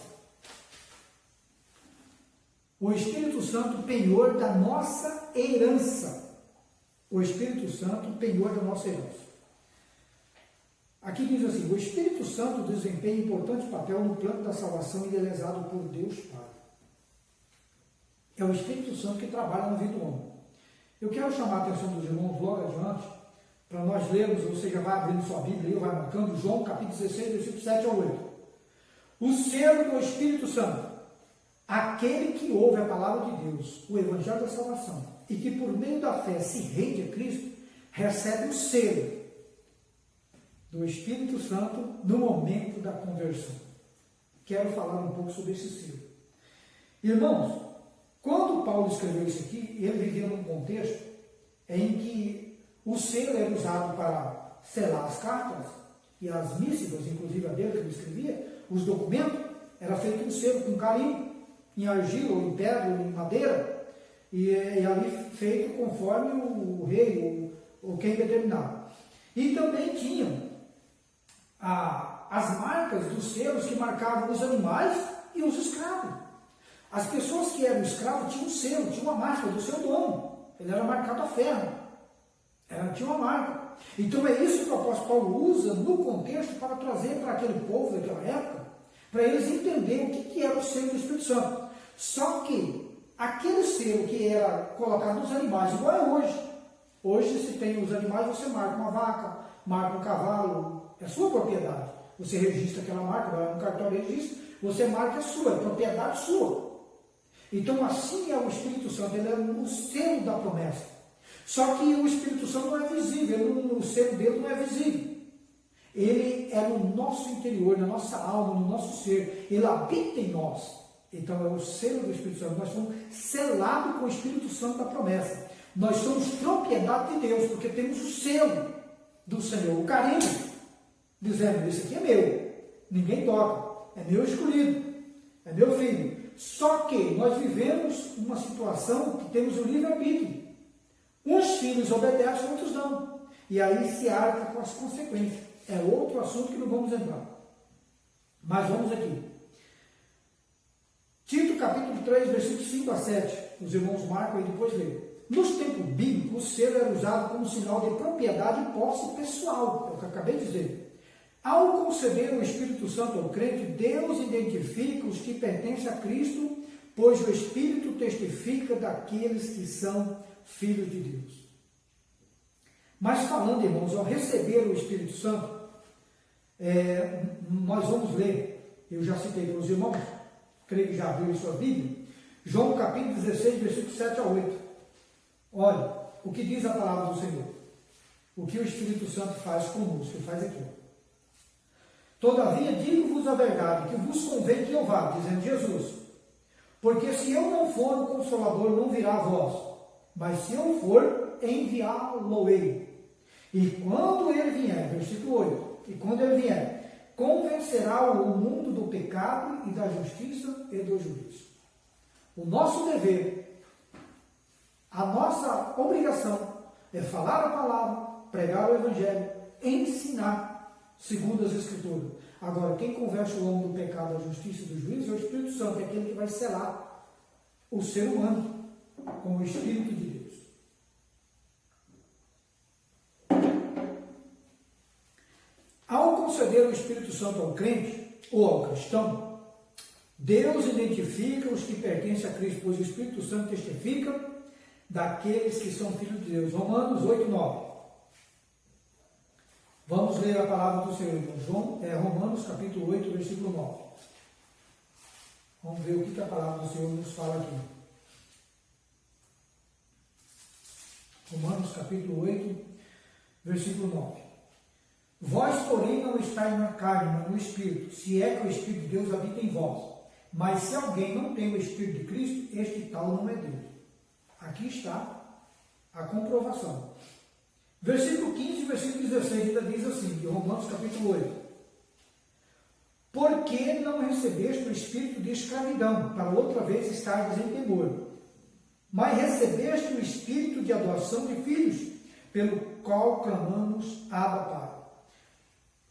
O Espírito Santo, penhor da nossa herança. O Espírito Santo, penhor da nossa herança. Aqui diz assim: o Espírito Santo desempenha importante papel no plano da salvação idealizado por Deus Pai. É o Espírito Santo que trabalha na vida do homem. Eu quero chamar a atenção dos irmãos logo adiante, para nós lermos, você já vai abrindo sua Bíblia e vai marcando, João capítulo 16, versículo 7 ao 8. O selo do Espírito Santo, aquele que ouve a palavra de Deus, o Evangelho da salvação, e que por meio da fé se rende a Cristo, recebe o selo do Espírito Santo no momento da conversão. Quero falar um pouco sobre esse selo. Irmãos, quando Paulo escreveu isso aqui, ele vivia num contexto em que o selo era usado para selar as cartas e as missivas, inclusive a dele que ele escrevia, os documentos, era feito um selo com carimbo, em argila, ou em pedra, ou em madeira, e ali feito conforme o rei, ou quem determinava. E também tinham as marcas dos selos que marcavam os animais e os escravos. As pessoas que eram escravos tinham um selo, tinha uma marca do seu dono. Ele era marcado a ferro. Tinha uma marca. Então é isso que o apóstolo Paulo usa no contexto para trazer para aquele povo daquela época, para eles entenderem o que era o selo do Espírito Santo. Só que aquele selo que era colocado nos animais, igual é hoje. Hoje, se tem os animais, você marca uma vaca, marca um cavalo, é sua propriedade. Você registra aquela marca, vai no cartório de registro, você marca a sua, é propriedade sua. Então, assim é o Espírito Santo, ele é o selo da promessa. Só que o Espírito Santo não é visível, o selo dele não é visível. Ele é no nosso interior, na nossa alma, no nosso ser. Ele habita em nós. Então, é o selo do Espírito Santo. Nós somos selados com o Espírito Santo da promessa. Nós somos propriedade de Deus, porque temos o selo do Senhor, o carimbo, dizendo: isso aqui é meu, ninguém toca, é meu escolhido, é meu filho. Só que nós vivemos uma situação que temos o livre-arbítrio. Uns filhos obedecem, outros não. E aí se arca com as consequências. É outro assunto que não vamos entrar. Mas vamos aqui. Tito capítulo 3, versículos 5 a 7. Os irmãos marcam aí, depois lê. Nos tempos bíblicos, o selo era usado como sinal de propriedade e posse pessoal, é o que eu acabei de dizer. Ao conceder o Espírito Santo ao crente, Deus identifica os que pertencem a Cristo, pois o Espírito testifica daqueles que são filhos de Deus. Mas falando, irmãos, ao receber o Espírito Santo, nós vamos ler, eu já citei para os irmãos, creio que já abriu em sua Bíblia, João capítulo 16, versículo 7 a 8. Olha, o que diz a palavra do Senhor? O que o Espírito Santo faz conosco, ele faz aqui. Todavia, digo-vos a verdade, que vos convém que eu vá, dizendo Jesus. Porque se eu não for, o Consolador não virá a vós. Mas se eu for, enviá-lo-ei. E quando ele vier, versículo 8, e quando ele vier, convencerá o mundo do pecado e da justiça e do juízo. O nosso dever, a nossa obrigação é falar a palavra, pregar o Evangelho, ensinar, segundo as Escrituras. Agora, quem convence o homem do pecado, da justiça e do juízo é o Espírito Santo, é aquele que vai selar o ser humano com o Espírito de Deus. Ao conceder o Espírito Santo ao crente ou ao cristão, Deus identifica os que pertencem a Cristo, pois o Espírito Santo testifica daqueles que são filhos de Deus. Romanos 8, 9. Vamos ler a palavra do Senhor, Romanos capítulo 8, versículo 9. Vamos ver o que a palavra do Senhor nos fala aqui. Romanos capítulo 8, versículo 9. Vós, porém, não estáis na carne, mas no Espírito, se é que o Espírito de Deus habita em vós. Mas se alguém não tem o Espírito de Cristo, este tal não é dele. Aqui está a comprovação. Versículo 15 e versículo 16 ainda diz assim, de Romanos capítulo 8. Porque não recebeste o espírito de escravidão, para outra vez estares em temor, mas recebeste o espírito de adoção de filhos, pelo qual clamamos, Abba, Pai.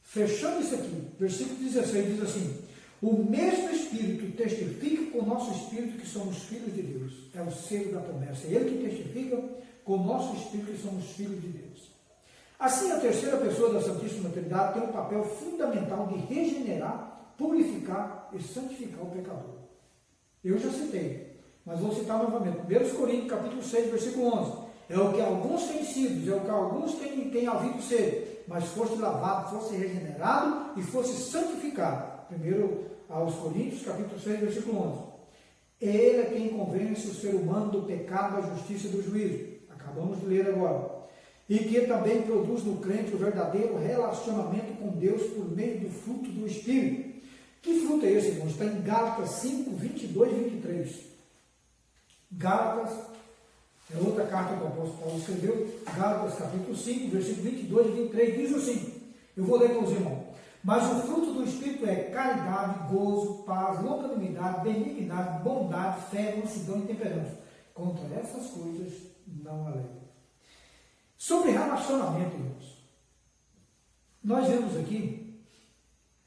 Fechando isso aqui, versículo 16 diz assim, o mesmo Espírito testifica com o nosso Espírito que somos filhos de Deus. É o selo da promessa. É Ele que testifica com o nosso Espírito que somos filhos de Deus. Assim, a terceira pessoa da Santíssima Trindade tem um papel fundamental de regenerar, purificar e santificar o pecador. Eu já citei, mas vou citar novamente. 1 Coríntios capítulo 6, versículo 11. É o que alguns têm sido, é o que alguns têm havido ser, mas fosse lavado, fosse regenerado e fosse santificado. 1 aos Coríntios, capítulo 6, versículo 11. Ele é quem convence o ser humano do pecado, da justiça e do juízo. Acabamos de ler agora. E que também produz no crente o verdadeiro relacionamento com Deus por meio do fruto do Espírito. Que fruto é esse, irmãos? Está em Gálatas 5, 22 e 23. Gálatas, é outra carta que o apóstolo Paulo escreveu, Gálatas capítulo 5, versículo 22 e 23, diz assim, eu vou ler com os irmãos. Mas o fruto do Espírito é caridade, gozo, paz, longanimidade, benignidade, bondade, fé, mansidão e temperança. Contra essas coisas não há lei. Sobre relacionamento, irmãos, nós vemos aqui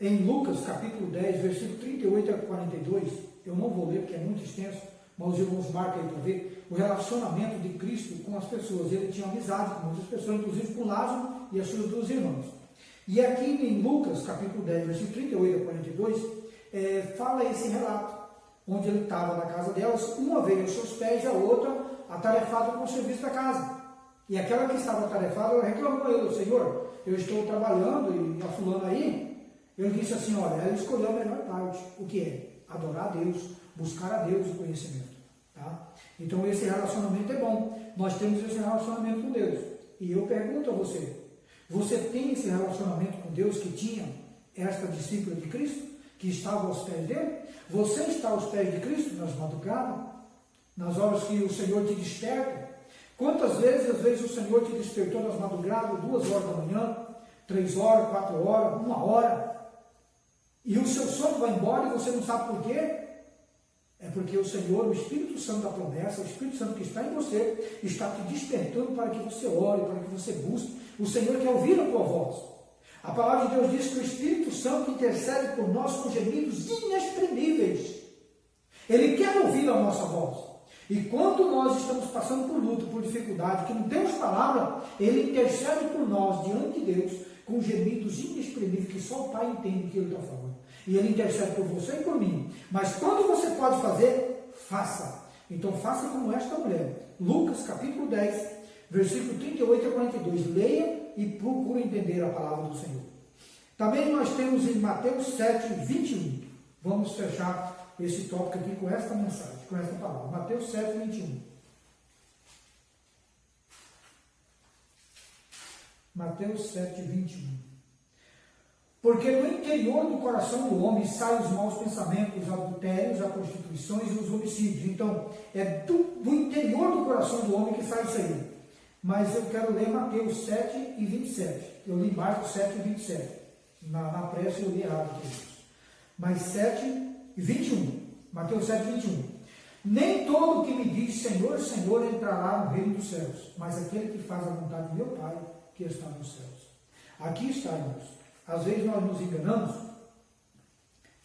em Lucas capítulo 10, versículo 38 a 42, eu não vou ler porque é muito extenso, mas os irmãos marcam aí para ver, o relacionamento de Cristo com as pessoas. Ele tinha amizade com muitas pessoas, inclusive com Lázaro e as suas duas irmãs. E aqui em Lucas, capítulo 10, versículo 38 a 42, fala esse relato, onde ele estava na casa delas, uma veio aos seus pés e a outra atarefada com o serviço da casa. E aquela que estava atarefada, ela reclamou a ele, Senhor, eu estou trabalhando e a fulana aí, ele disse assim, olha, ela escolheu a melhor parte, o que é? Adorar a Deus, buscar a Deus o conhecimento. Tá? Então esse relacionamento é bom, nós temos esse relacionamento com Deus. E eu pergunto a você, você tem esse relacionamento com Deus que tinha esta discípula de Cristo, que estava aos pés dele? Você está aos pés de Cristo nas madrugadas, nas horas que o Senhor te desperta? Quantas vezes, às vezes, o Senhor te despertou nas madrugadas, 2 horas da manhã, 3 horas, 4 horas, 1 hora, e o seu sono vai embora e você não sabe por quê? É porque o Senhor, o Espírito Santo da promessa, o Espírito Santo que está em você, está te despertando para que você ore, para que você busque. O Senhor quer ouvir a tua voz. A palavra de Deus diz que o Espírito Santo intercede por nós com gemidos inexprimíveis. Ele quer ouvir a nossa voz. E quando nós estamos passando por luta, por dificuldade, que não temos palavra, Ele intercede por nós diante de Deus com gemidos inexprimíveis que só o Pai entende que Ele está falando. E Ele intercede por você e por mim. Mas quando você pode fazer, faça. Então faça como esta mulher. Lucas capítulo 10, versículo 38 a 42. Leia e procure entender a palavra do Senhor. Também nós temos em Mateus 7, 21. Vamos fechar esse tópico aqui com esta mensagem, com esta palavra. Mateus 7, 21. Mateus 7, 21. Porque do interior do coração do homem saem os maus pensamentos, os adultérios, as prostituições e os homicídios. Então, é do interior do coração do homem que sai isso aí. Mas eu quero ler Mateus 7 e 27. Eu li Marcos 7 e 27. Na pressa eu li errado aqui. Mas 7 e 21. Mateus 7, 21. Nem todo que me diz Senhor, Senhor entrará no reino dos céus, mas aquele que faz a vontade de meu Pai que está nos céus. Aqui está, irmãos. Às vezes nós nos enganamos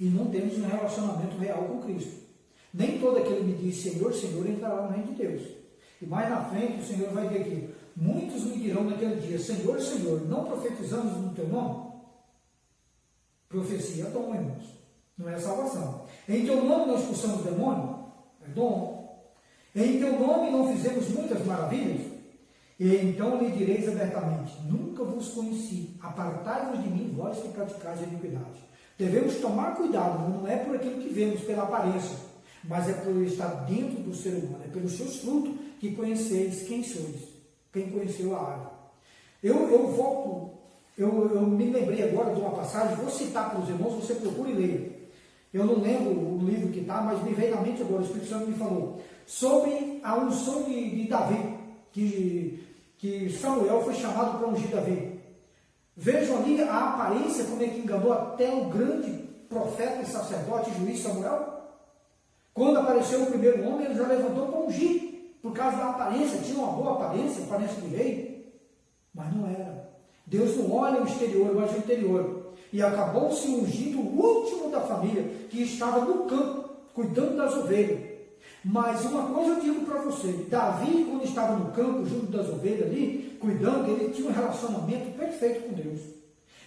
e não temos um relacionamento real com Cristo. Nem todo aquele que me diz Senhor, Senhor entrará no reino de Deus. E mais na frente o Senhor vai dizer aqui, muitos me dirão naquele dia, Senhor, Senhor, não profetizamos no teu nome? Profecia é dom, irmãos. Não é salvação. Em teu nome não expulsamos demônio? É dom. Em teu nome não fizemos muitas maravilhas? E então lhe direis abertamente, nunca vos conheci, apartai-vos de mim, vós que praticais a iniquidade. Devemos tomar cuidado, não é por aquilo que vemos, pela aparência, mas é por estar dentro do ser humano, é pelos seus frutos que conheceis quem sois, quem conheceu a árvore. Eu me lembrei agora de uma passagem, vou citar para os irmãos, você procure ler. Eu não lembro o livro que está, mas me veio na mente agora, o Espírito Santo me falou, sobre a unção de Davi, que Samuel foi chamado para ungir Davi. Vejam ali a aparência, como é que enganou até o grande profeta e sacerdote e juiz Samuel. Quando apareceu o primeiro homem, ele já levantou para ungir, por causa da aparência, tinha uma boa aparência de rei, mas não era. Deus não olha o exterior, mas o interior. E acabou se ungindo o último da família, que estava no campo, cuidando das ovelhas. Mas uma coisa eu digo para você, Davi, quando estava no campo, junto das ovelhas ali, cuidando, ele tinha um relacionamento perfeito com Deus.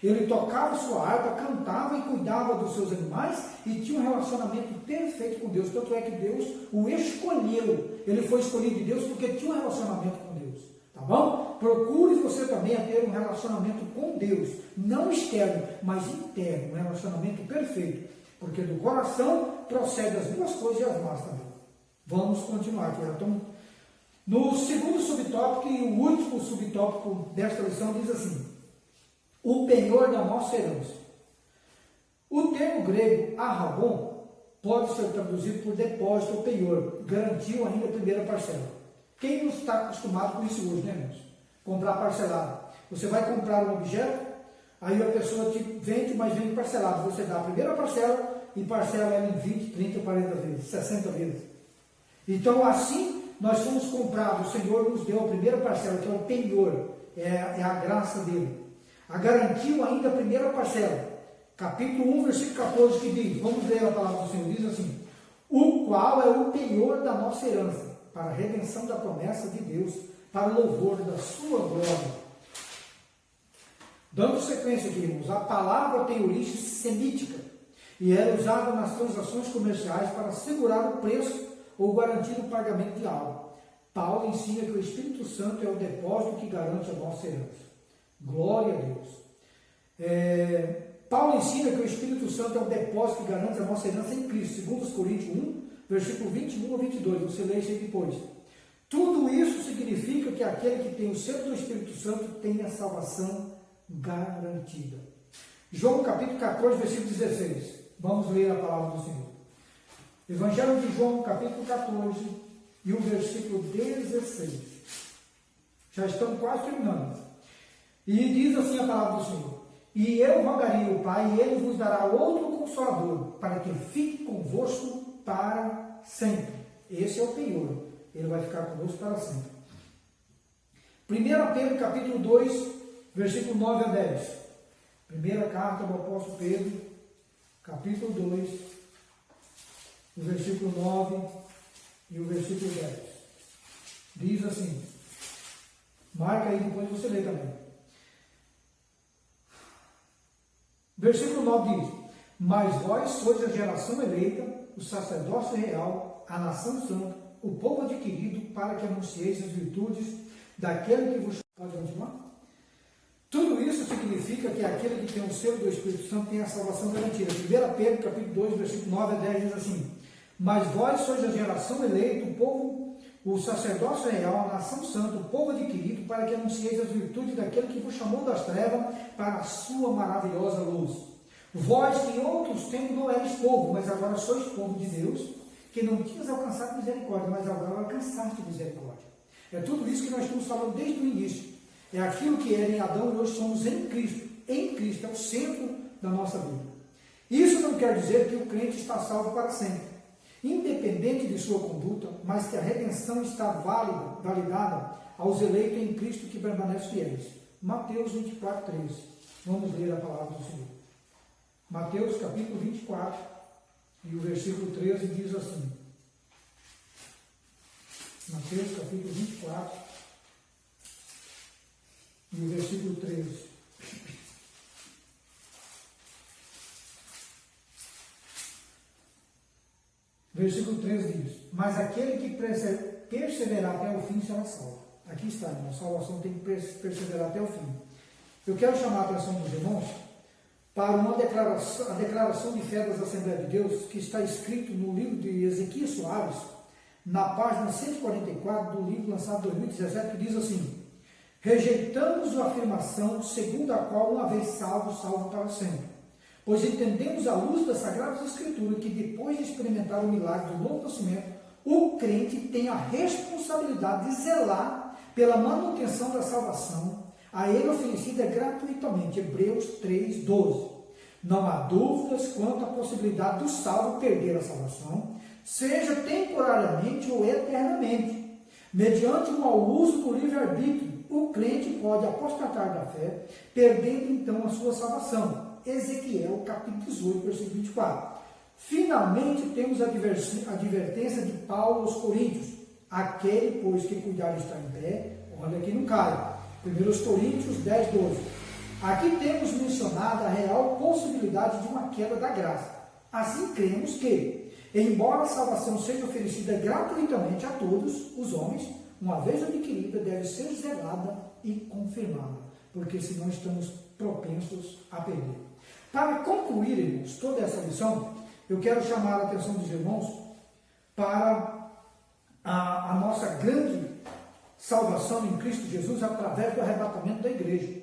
Ele tocava sua harpa, cantava e cuidava dos seus animais e tinha um relacionamento perfeito com Deus. Tanto é que Deus o escolheu. Ele foi escolhido de Deus porque tinha um relacionamento com Deus. Tá bom? Procure você também a ter um relacionamento com Deus. Não externo, mas interno. Um relacionamento perfeito. Porque do coração procede as boas coisas e as más também. Vamos continuar aqui. Então, no segundo subtópico e o último subtópico desta lição diz assim: o penhor da nossa herança. O termo grego arrabon pode ser traduzido por depósito ou penhor, garantiu ainda a primeira parcela. Quem não está acostumado com isso hoje, né, irmãos? Comprar parcelado. Você vai comprar um objeto, aí a pessoa te vende, mas vende parcelado. Você dá a primeira parcela e parcela ela em 20, 30, 40 vezes, 60 vezes. Então, assim, nós fomos comprados, o Senhor nos deu a primeira parcela, que é o penhor, é a graça dele. A garantiu ainda a primeira parcela. Capítulo 1, versículo 14, que diz, vamos ler a palavra do Senhor, diz assim, o qual é o penhor da nossa herança, para a redenção da promessa de Deus, para o louvor da sua glória. Dando sequência aqui, irmãos, a palavra tem origem semítica e era usada nas transações comerciais para segurar o preço ou garantir o pagamento de algo. Paulo ensina que o Espírito Santo é o depósito que garante a nossa herança. Glória a Deus. Paulo ensina que o Espírito Santo é o depósito que garante a nossa herança em Cristo. 2 Coríntios 1, versículo 21 a 22. Você lê isso aí depois. Tudo isso significa que aquele que tem o selo do Espírito Santo tem a salvação garantida. João capítulo 14, versículo 16. Vamos ler a palavra do Senhor. Evangelho de João capítulo 14 e o versículo 16. Já estamos quase terminando. E diz assim a palavra do Senhor: e eu rogaria o Pai, e ele vos dará outro Consolador, para que fique convosco para sempre. Esse é o penhor. Ele vai ficar conosco para sempre. 1 Pedro capítulo 2, versículo 9 a 10. Primeira carta do apóstolo Pedro, capítulo 2, o versículo 9 e o versículo 10. Diz assim, marca aí, depois você lê também. Versículo 9 diz, mas vós sois a geração eleita, o sacerdócio real, a nação santa, o povo adquirido, para que anuncieis as virtudes daquele que vos... Pode continuar? Tudo isso significa que aquele que tem o selo do Espírito Santo tem a salvação garantida. 1 Pedro, capítulo 2, versículo 9 a 10, diz assim, mas vós sois a geração eleita, o povo, o sacerdócio real, a nação santa, o povo adquirido, para que anuncieis as virtudes daquele que vos chamou das trevas para a sua maravilhosa luz. Vós que em outros tempos não eres povo, mas agora sois povo de Deus, que não tinhas alcançado misericórdia, mas agora alcançaste misericórdia. É tudo isso que nós estamos falando desde o início. É aquilo que era em Adão e hoje somos em Cristo. Em Cristo é o centro da nossa vida. Isso não quer dizer que o crente está salvo para sempre, independente de sua conduta, mas que a redenção está validada aos eleitos em Cristo que permanecem fiéis. Mateus 24, 13. Vamos ler a palavra do Senhor. Mateus capítulo 24 e o versículo 13 diz assim. Mateus capítulo 24 e o versículo 13. Versículo 13 diz, mas aquele que perseverar até o fim será salvo. Aqui está, a salvação tem que perseverar até o fim. Eu quero chamar a atenção dos irmãos para a declaração de fé das Assembleias de Deus, que está escrito no livro de Ezequiel Soares, na página 144 do livro lançado em 2017, que diz assim, rejeitamos a afirmação segundo a qual uma vez salvo, salvo para sempre, pois entendemos à luz das Sagradas Escrituras que depois de experimentar o milagre do novo nascimento, o crente tem a responsabilidade de zelar pela manutenção da salvação, a ele oferecida gratuitamente. Hebreus 3, 12. Não há dúvidas quanto à possibilidade do salvo perder a salvação, seja temporariamente ou eternamente. Mediante o mau uso do livre-arbítrio, o crente pode apostatar da fé, perdendo então a sua salvação. Ezequiel, capítulo 18, versículo 24. Finalmente, temos a advertência de Paulo aos Coríntios. Aquele, pois, que cuidar de estar em pé, olha que não cai. 1 Coríntios 10, 12. Aqui temos mencionado a real possibilidade de uma queda da graça. Assim, cremos que, embora a salvação seja oferecida gratuitamente a todos os homens, uma vez adquirida, deve ser zelada e confirmada, porque senão estamos propensos a perder. Para concluir, irmãos, toda essa lição, eu quero chamar a atenção dos irmãos para a nossa grande salvação em Cristo Jesus através do arrebatamento da igreja.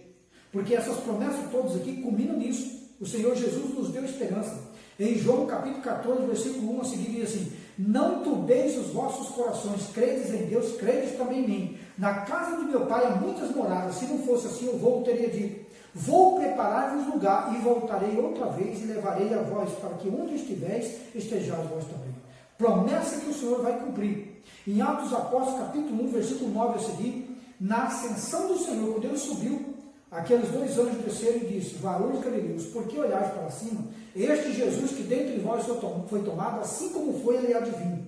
Porque essas promessas todas aqui culminam nisso. O Senhor Jesus nos deu esperança. Em João capítulo 14, versículo 1 a seguir, diz assim, não turbeis os vossos corações, credes em Deus, credes também em mim. Na casa de meu pai há muitas moradas, se não fosse assim eu teria dito, vou preparar-vos lugar e voltarei outra vez e levarei a vós, para que onde estiveis, estejais vós também. Promessa que o Senhor vai cumprir. Em Atos dos Apóstolos, capítulo 1, versículo 9 a seguir, na ascensão do Senhor, quando ele subiu, aqueles dois anjos desceram e disse, varões galileus, por que olhais para cima? Este Jesus que dentre vós foi tomado, assim como foi, ele adivinha.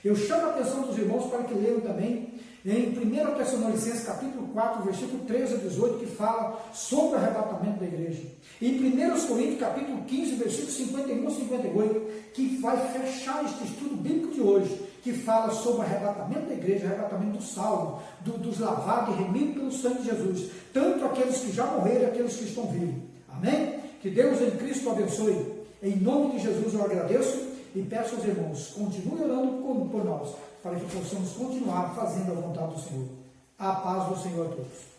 Eu chamo a atenção dos irmãos para que leiam também em 1 Tessalonicenses capítulo 4, versículo 13 a 18, que fala sobre o arrebatamento da igreja. Em 1 Coríntios capítulo 15, versículo 51 a 58, que vai fechar este estudo bíblico de hoje, que fala sobre o arrebatamento da igreja, arrebatamento do salvo, dos lavados e remidos pelo sangue de Jesus, tanto aqueles que já morreram e aqueles que estão vivos. Amém? Que Deus em Cristo abençoe. Em nome de Jesus eu agradeço e peço aos irmãos, continue orando por nós, para que possamos continuar fazendo a vontade do Senhor. A paz do Senhor a todos.